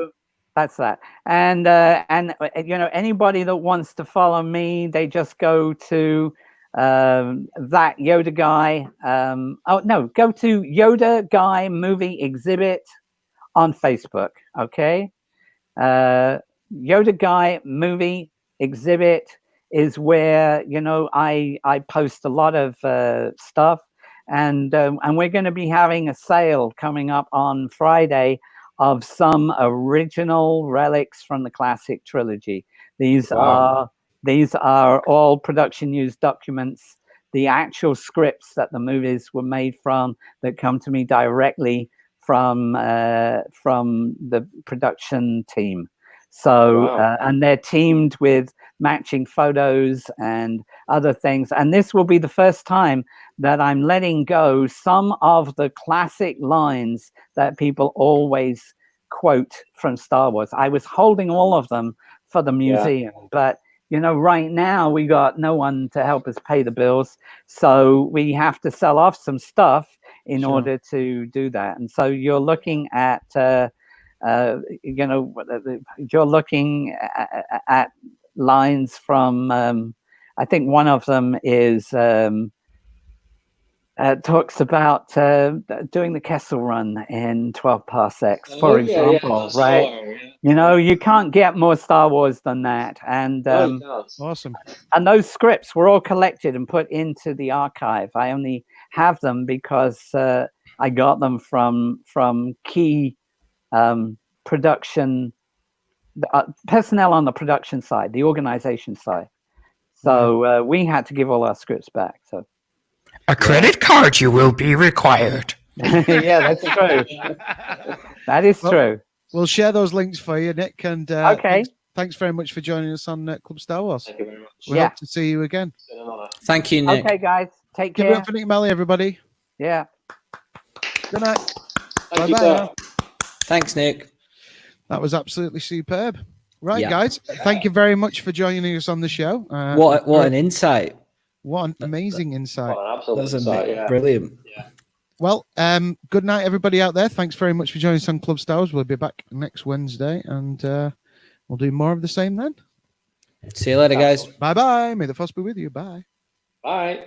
That's that. And you know, anybody that wants to follow me, they just go to that Yoda Guy. Go to Yoda Guy Movie Exhibit on Facebook. Okay. Yoda Guy Movie Exhibit is where, you know, I post a lot of stuff, and we're going to be having a sale coming up on Friday of some original relics from the classic trilogy. These are all production use documents, the actual scripts that the movies were made from, that come to me directly from the production team. So and they're teamed with matching photos and other things. And this will be the first time that I'm letting go some of the classic lines that people always quote from Star Wars. I was holding all of them for the museum, but you know, right now we got no one to help us pay the bills, so we have to sell off some stuff in order to do that. And so you're looking at you know, you're looking at lines from I think one of them is talks about doing the Kessel Run in 12 parsecs, for example, right? You know, you can't get more Star Wars than that. And awesome. And those scripts were all collected and put into the archive. I only have them because I got them from key production personnel on the production side, the organization side. So we had to give all our scripts back. So a credit card you will be required. Yeah, that's true. That is true. We'll share those links for you, Nick. And okay. Thanks very much for joining us on Club Star Wars. Thank you very much. We hope to see you again. Thank you, Nick. Okay, guys. Take care. Give it up for Nick Maley, everybody. Yeah. Good night. Thank you, Bye-bye. Thanks, Nick. That was absolutely superb. Right, Yeah. guys. Thank you very much for joining us on the show. What an insight. What an amazing insight. What an absolute That was insight, brilliant. Yeah. Well, good night, everybody out there. Thanks very much for joining us on Club Stars. We'll be back next Wednesday, and we'll do more of the same then. See you later, guys. Bye-bye. May the force be with you. Bye. Bye.